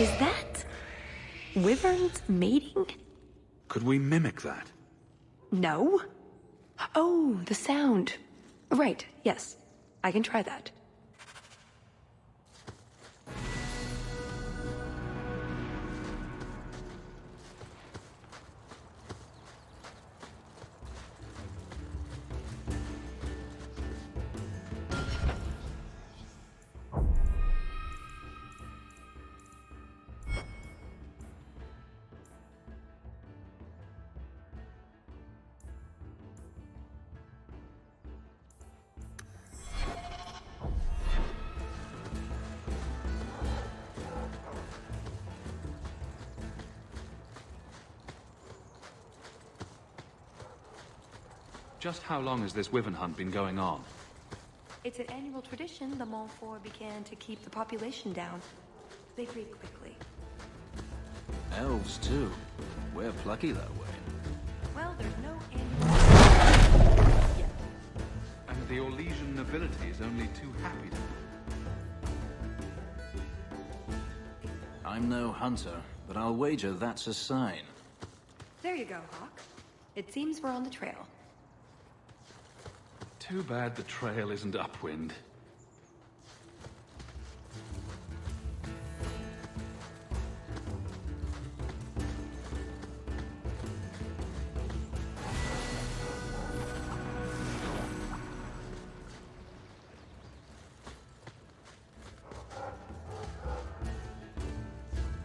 Is that wyverns mating? Could we mimic that? No. Oh, the sound. Right, yes. I can try that. Just how long has this wyvern hunt been going on? It's an annual tradition the Montfort began to keep the population down. They breed quickly. Elves, too. We're plucky that way. Well, there's no annual... yet. And the Orlesian nobility is only too happy to... I'm no hunter, but I'll wager that's a sign. There you go, Hawk. It seems we're on the trail. Too bad the trail isn't upwind.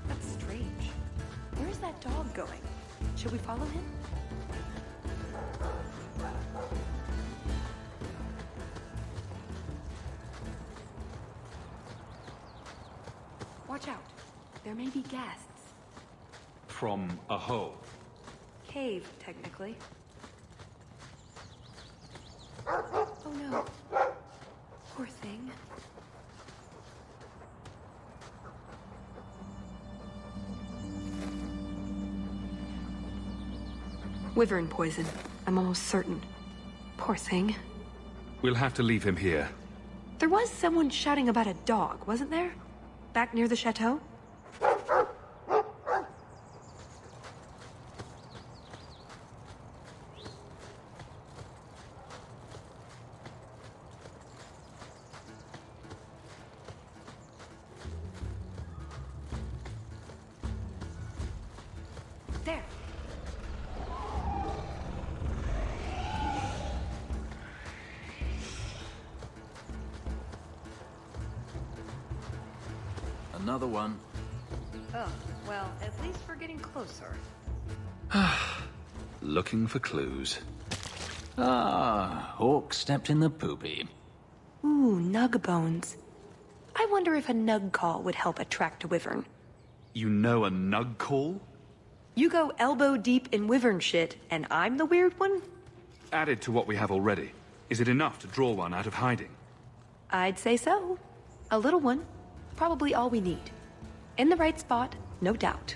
That's strange. Where's that dog going? Should we follow him? Watch out. There may be guests. From a hole. Cave, technically. Oh no. Poor thing. Wyvern poison. I'm almost certain. Poor thing. We'll have to leave him here. There was someone shouting about a dog, wasn't there? Back near the chateau? There. Another one. Oh, well, at least we're getting closer. Looking for clues. Ah, Hawk stepped in the poopy. Ooh, nug bones. I wonder if a nug call would help attract a wyvern. You know a nug call? You go elbow deep in wyvern shit, and I'm the weird one? Added to what we have already. Is it enough to draw one out of hiding? I'd say so. A little one. Probably all we need. In the right spot, no doubt.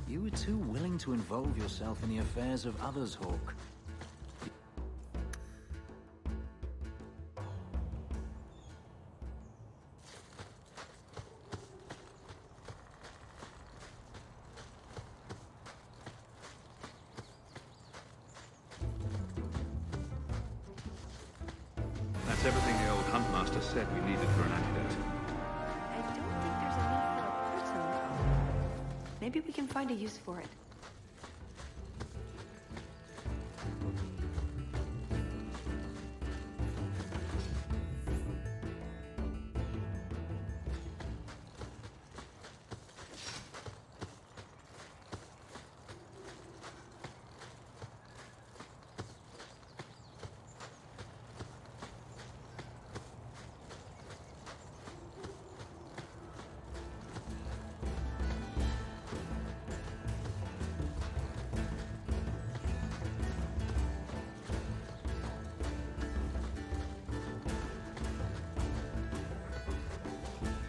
You were too willing to involve yourself in the affairs of others, Hawk. That's everything the old huntmaster said we needed for an antidote. I don't think there's a need for a person, though. Maybe we can find a use for it.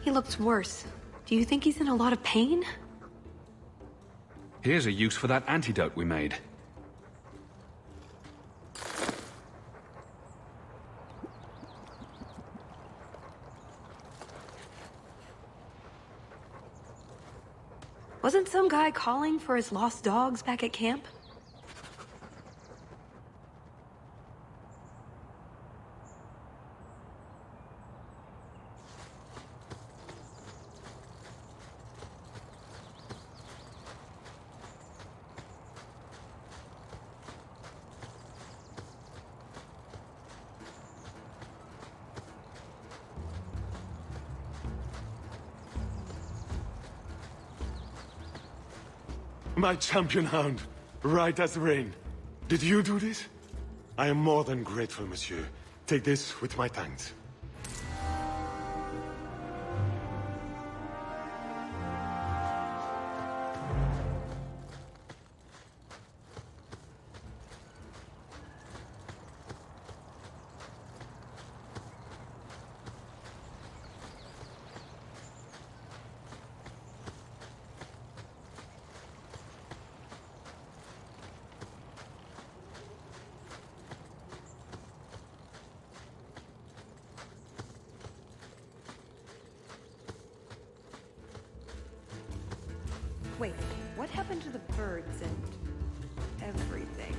He looks worse. Do you think he's in a lot of pain? Here's a use for that antidote we made. Wasn't some guy calling for his lost dogs back at camp? My champion hound, right as rain. Did you do this? I am more than grateful, monsieur. Take this with my thanks. Wait, what happened to the birds and everything?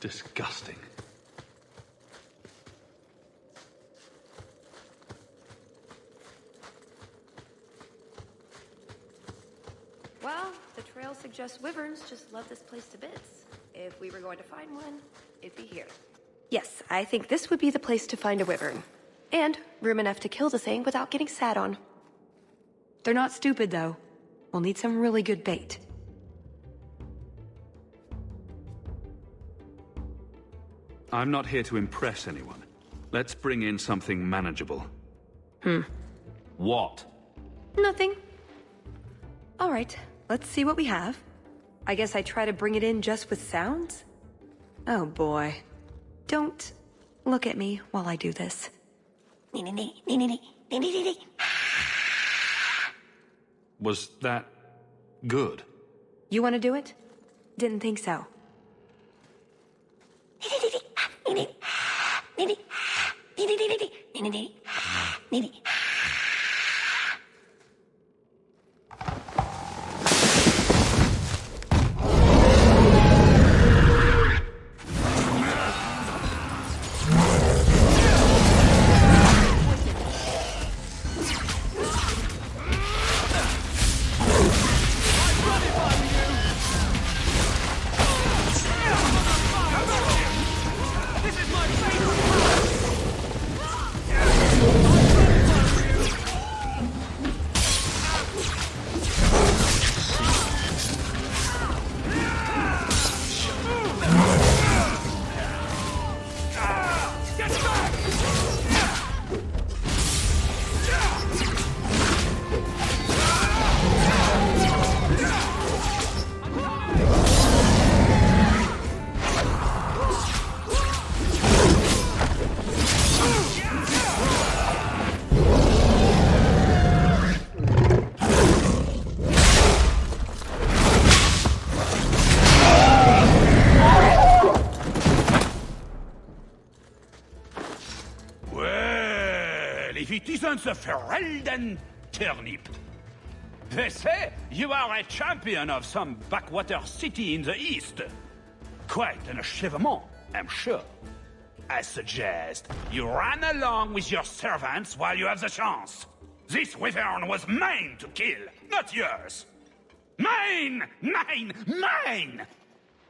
Disgusting. Well, the trail suggests wyverns just love this place to bits. If we were going to find one, it'd be here. Yes, I think this would be the place to find a wyvern. And room enough to kill the thing without getting sat on. They're not stupid, though. We'll need some really good bait. I'm not here to impress anyone. Let's bring in something manageable. What? Nothing. All right, let's see what we have. I guess I try to bring it in just with sounds? Oh boy. Don't look at me while I do this. Was that good? You want to do it? Didn't think so. Well, if it isn't the Ferelden turnip. They say you are a champion of some backwater city in the east. Quite an achievement, I'm sure. I suggest you run along with your servants while you have the chance. This wyvern was mine to kill, not yours. Mine! Mine!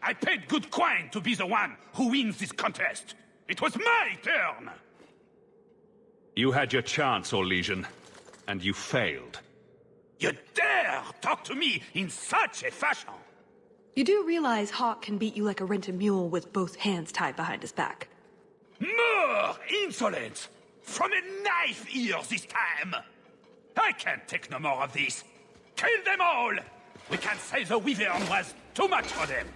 I paid good coin to be the one who wins this contest. It was my turn! You had your chance, Orlesian, and you failed. You dare talk to me in such a fashion? You do realize Hawk can beat you like a rented mule with both hands tied behind his back. More insolence! From a knife ear this time! I can't take no more of this. Kill them all! We can't say the wyvern was too much for them.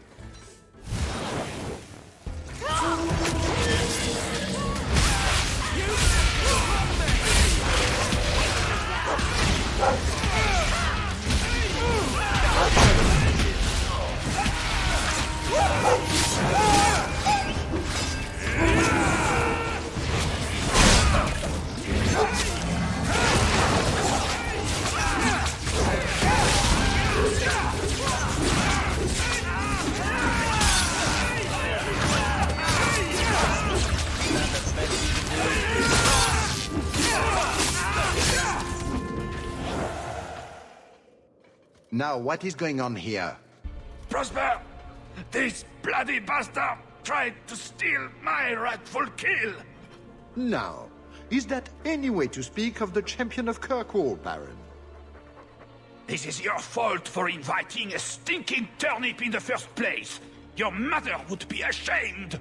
Now, what is going on here? Prosper! This bloody bastard tried to steal my rightful kill! Now, is that any way to speak of the champion of Kirkwall, Baron? This is your fault for inviting a stinking turnip in the first place! Your mother would be ashamed!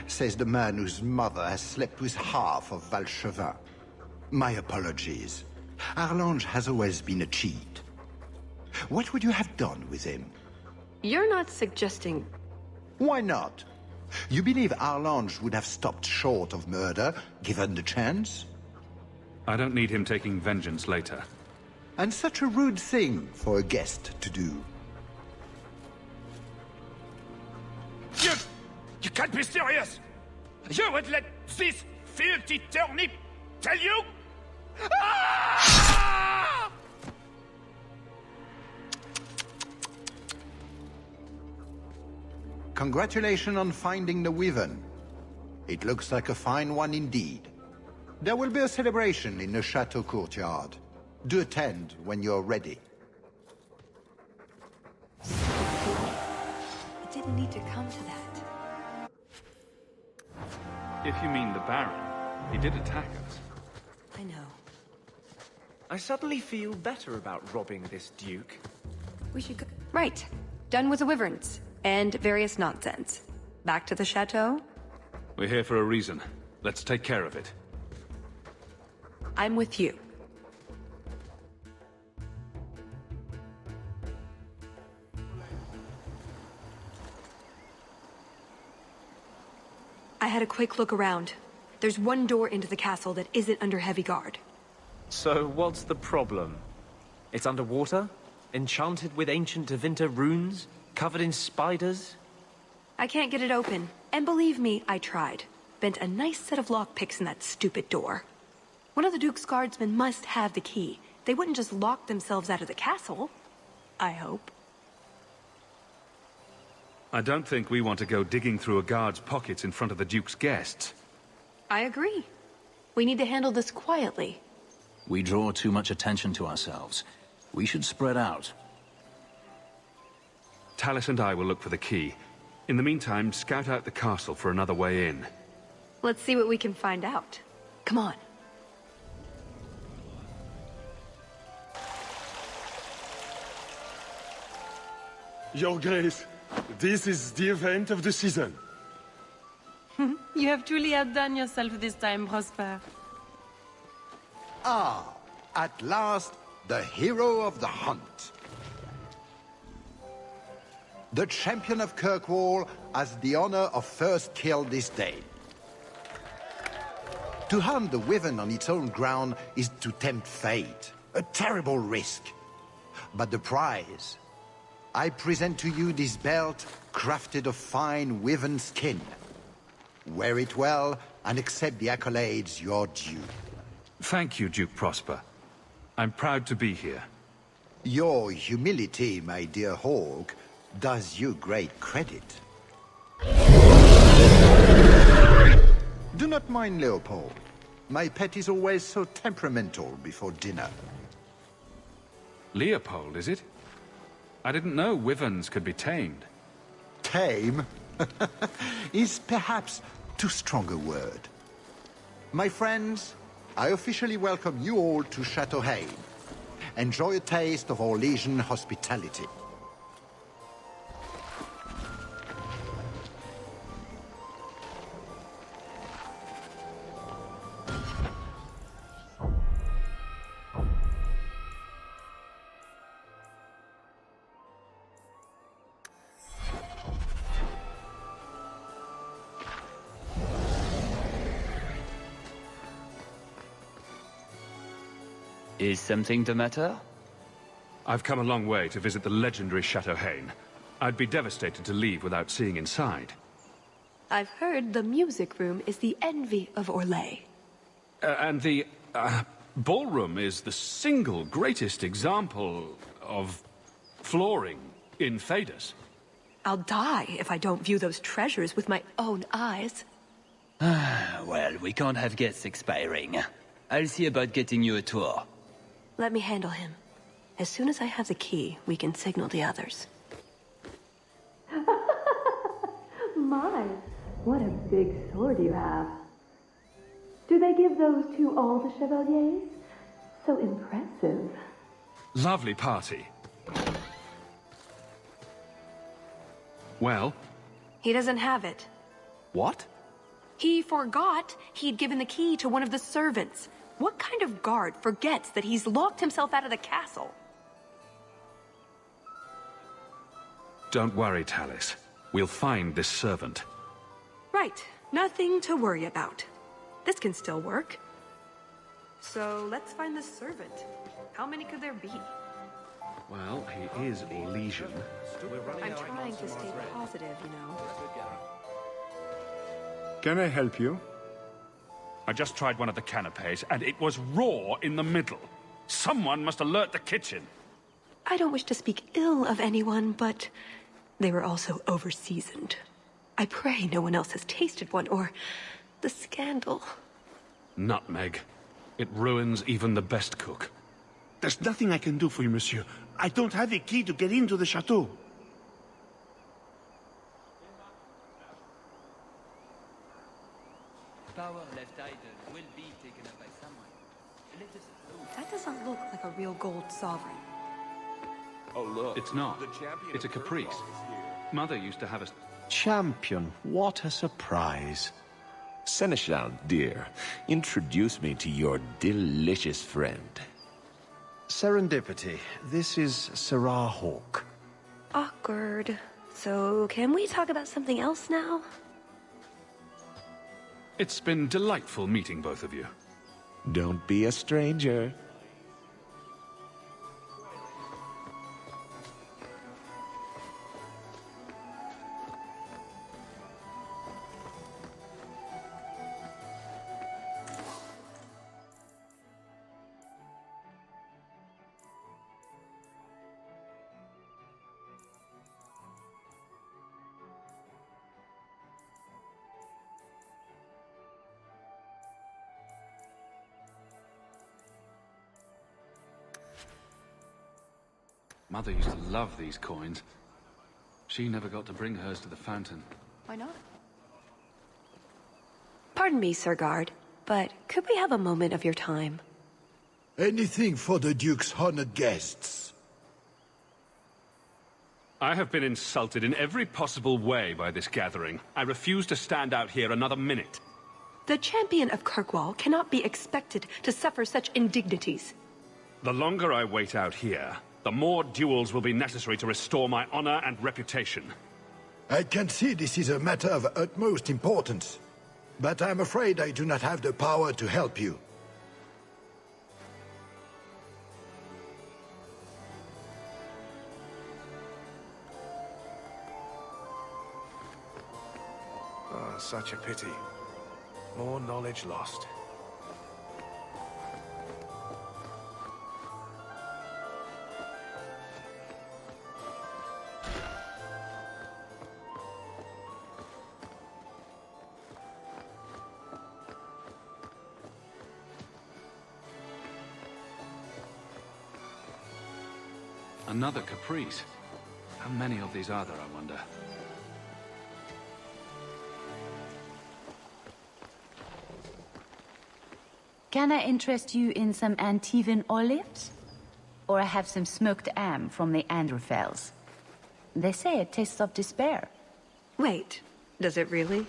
Says the man whose mother has slept with half of Valchevin. My apologies. Arlange has always been a cheat. What would you have done with him? You're not suggesting... Why not? You believe Arlange would have stopped short of murder, given the chance? I don't need him taking vengeance later. And such a rude thing for a guest to do. You can't be serious! You would let this filthy turnip tell you? Ah! Congratulations on finding the wyvern. It looks like a fine one indeed. There will be a celebration in the chateau courtyard. Do attend when you're ready. It didn't need to come to that. If you mean the Baron, he did attack us. I know. I suddenly feel better about robbing this Duke. We should go... Right. Done with the wyverns. And various nonsense. Back to the chateau? We're here for a reason. Let's take care of it. I'm with you. I had a quick look around. There's one door into the castle that isn't under heavy guard. So what's the problem? It's underwater? Enchanted with ancient Tevinter runes? Covered in spiders? I can't get it open. And believe me, I tried. Bent a nice set of lockpicks in that stupid door. One of the Duke's guardsmen must have the key. They wouldn't just lock themselves out of the castle. I hope. I don't think we want to go digging through a guard's pockets in front of the Duke's guests. I agree. We need to handle this quietly. We draw too much attention to ourselves. We should spread out. Tallis and I will look for the key. In the meantime, scout out the castle for another way in. Let's see what we can find out. Come on. Your Grace, this is the event of the season. You have truly outdone yourself this time, Prosper. Ah, at last, the hero of the hunt. The champion of Kirkwall has the honor of first kill this day. To hunt the wyvern on its own ground is to tempt fate, a terrible risk. But the prize, I present to you this belt crafted of fine wyvern skin. Wear it well, and accept the accolades you're due. Thank you, Duke Prosper. I'm proud to be here. Your humility, my dear Hawk, does you great credit. Do not mind Leopold. My pet is always so temperamental before dinner. Leopold, is it? I didn't know wyverns could be tamed. Tame is perhaps too strong a word. My friends, I officially welcome you all to Chateau Hain. Enjoy a taste of our Legion hospitality. Is something the matter? I've come a long way to visit the legendary Chateau Hain. I'd be devastated to leave without seeing inside. I've heard the music room is the envy of Orlais. And the ballroom is the single greatest example of flooring in Thedas. I'll die if I don't view those treasures with my own eyes. Well, we can't have guests expiring. I'll see about getting you a tour. Let me handle him. As soon as I have the key, we can signal the others. My, what a big sword you have. Do they give those to all the chevaliers? So impressive. Lovely party. Well? He doesn't have it. What? He forgot he'd given the key to one of the servants. What kind of guard forgets that he's locked himself out of the castle? Don't worry, Tallis. We'll find this servant. Right. Nothing to worry about. This can still work. So let's find the servant. How many could there be? Well, he is Orlesian. I'm trying to stay positive, you know. Can I help you? I just tried one of the canapes, and it was raw in the middle. Someone must alert the kitchen. I don't wish to speak ill of anyone, but they were also over-seasoned. I pray no one else has tasted one, or the scandal. Nutmeg. It ruins even the best cook. There's nothing I can do for you, monsieur. I don't have a key to get into the chateau. Power left idle will be taken up by someone. Let us know. That doesn't look like a real gold sovereign. Oh, look. It's not. It's a caprice. Mother used to have a... Champion, what a surprise. Seneschal, dear, introduce me to your delicious friend. Serendipity. This is Sarah Hawk. Awkward. So, can we talk about something else now? It's been delightful meeting both of you. Don't be a stranger. Mother used to love these coins. She never got to bring hers to the fountain. Why not? Pardon me, Sir Guard, but could we have a moment of your time? Anything for the Duke's honored guests. I have been insulted in every possible way by this gathering. I refuse to stand out here another minute. The champion of Kirkwall cannot be expected to suffer such indignities. The longer I wait out here, the more duels will be necessary to restore my honor and reputation. I can see this is a matter of utmost importance, but I'm afraid I do not have the power to help you. such a pity. More knowledge lost. Another caprice. How many of these are there, I wonder? Can I interest you in some Antivan olives? Or I have some smoked ham from the Androfels. They say it tastes of despair. Wait, does it really?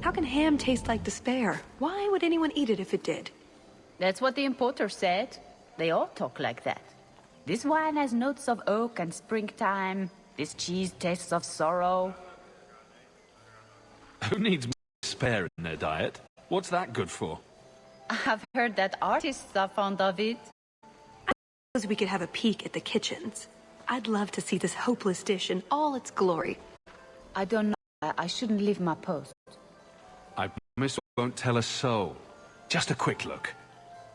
How can ham taste like despair? Why would anyone eat it if it did? That's what the importer said. They all talk like that. This wine has notes of oak and springtime. This cheese tastes of sorrow. Who needs despair in their diet? What's that good for? I've heard that artists are fond of it. I suppose we could have a peek at the kitchens. I'd love to see this hopeless dish in all its glory. I don't know. I shouldn't leave my post. I promise you won't tell us so. Just a quick look.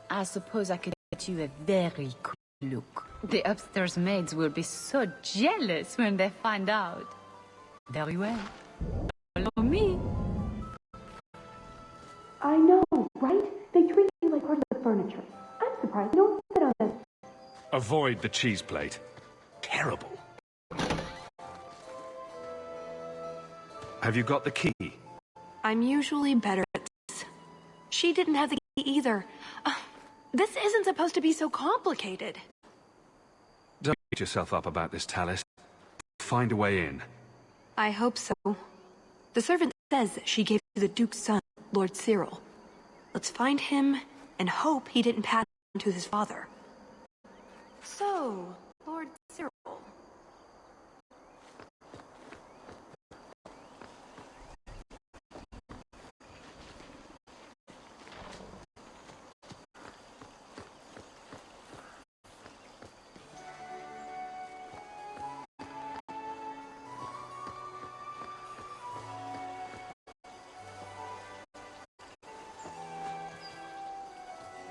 I suppose I could get you a very quick look. The upstairs maids will be so jealous when they find out. Very well. Follow me. I know, right? They treat me like part of the furniture. I'm surprised they don't sit on this. Avoid the cheese plate. Terrible. Have you got the key? I'm usually better at this. She didn't have the key either. This isn't supposed to be so complicated. Don't beat yourself up about this, Tallis. Find a way in. I hope so. The servant says she gave it to the Duke's son, Lord Cyril. Let's find him and hope he didn't pass it on to his father. So, Lord Cyril.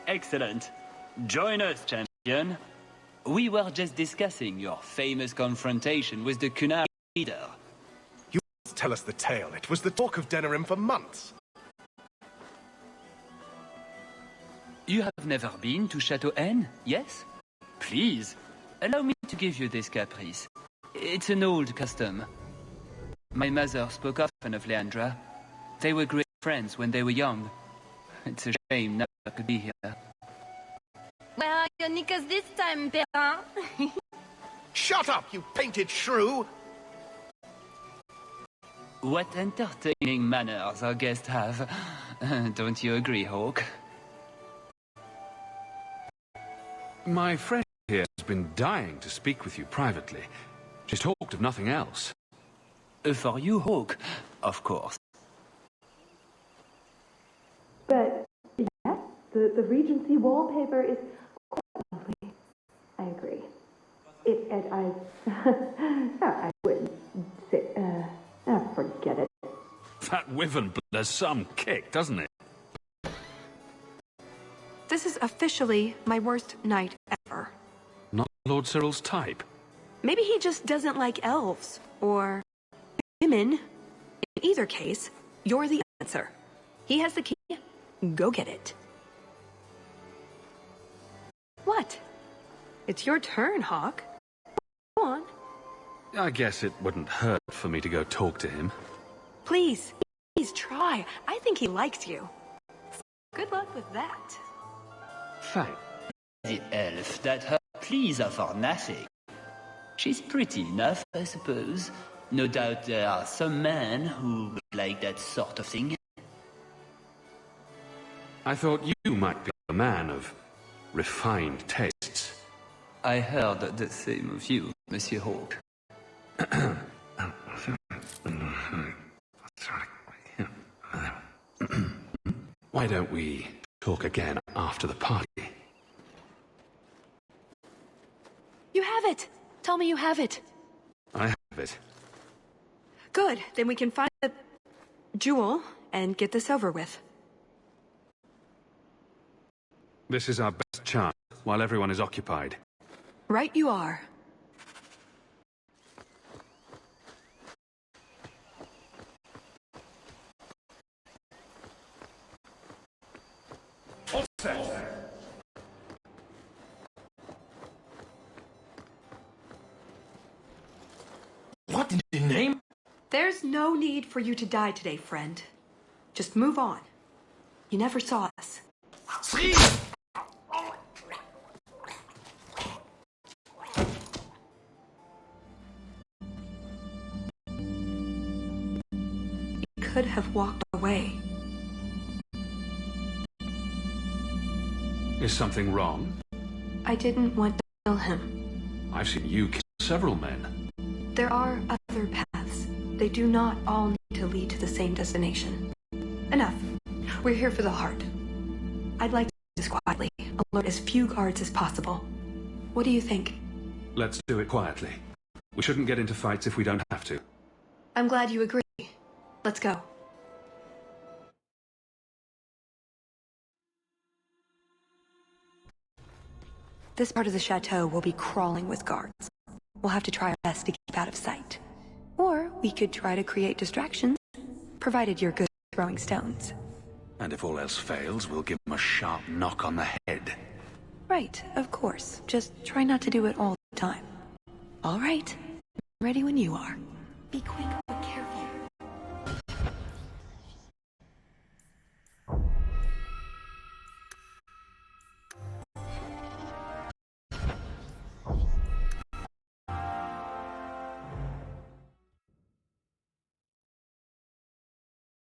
Excellent. Join us, champion. We were just discussing your famous confrontation with the Cunard leader. You must tell us the tale. It was the talk of Denerim for months. You have never been to Chateau N, yes? Please, allow me to give you this caprice. It's an old custom. My mother spoke often of Leandra. They were great friends when they were young. It's a shame never could be here. Where are your knickers this time, Perrin? Shut up, you painted shrew! What entertaining manners our guests have. Don't you agree, Hawk? My friend here has been dying to speak with you privately. She's talked of nothing else. For you, Hawk, of course. But, yes, the Regency wallpaper is quite lovely. I agree. I wouldn't say, forget it. That wyvern blood has some kick, doesn't it? This is officially my worst night ever. Not Lord Cyril's type. Maybe he just doesn't like elves, or women. In either case, you're the answer. He has the key. Go get it. What? It's your turn, Hawk. Go on. I guess it wouldn't hurt for me to go talk to him. Please try. I think he likes you. Good luck with that. Thanks. The elf that her pleas are for nothing. She's pretty enough, I suppose. No doubt there are some men who would like that sort of thing. I thought you might be a man of refined tastes. I heard the same of you, Monsieur Hawk. Why don't we talk again after the party? You have it! Tell me you have it. I have it. Good, then we can find the jewel and get this over with. This is our best chance, while everyone is occupied. Right you are. What in the name? There's no need for you to die today, friend. Just move on. You never saw us. You could have walked away. Is something wrong? I didn't want to kill him. I've seen you kill several men. There are other paths. They do not all need to lead to the same destination. Enough. We're here for the heart. I'd like to do this quietly, alert as few guards as possible. What do you think? Let's do it quietly. We shouldn't get into fights if we don't have to. I'm glad you agree. Let's go. This part of the chateau will be crawling with guards. We'll have to try our best to keep out of sight. Or we could try to create distractions, provided you're good at throwing stones. And if all else fails, we'll give them a sharp knock on the head. Right, of course. Just try not to do it all the time. All right. Ready when you are. Be quick.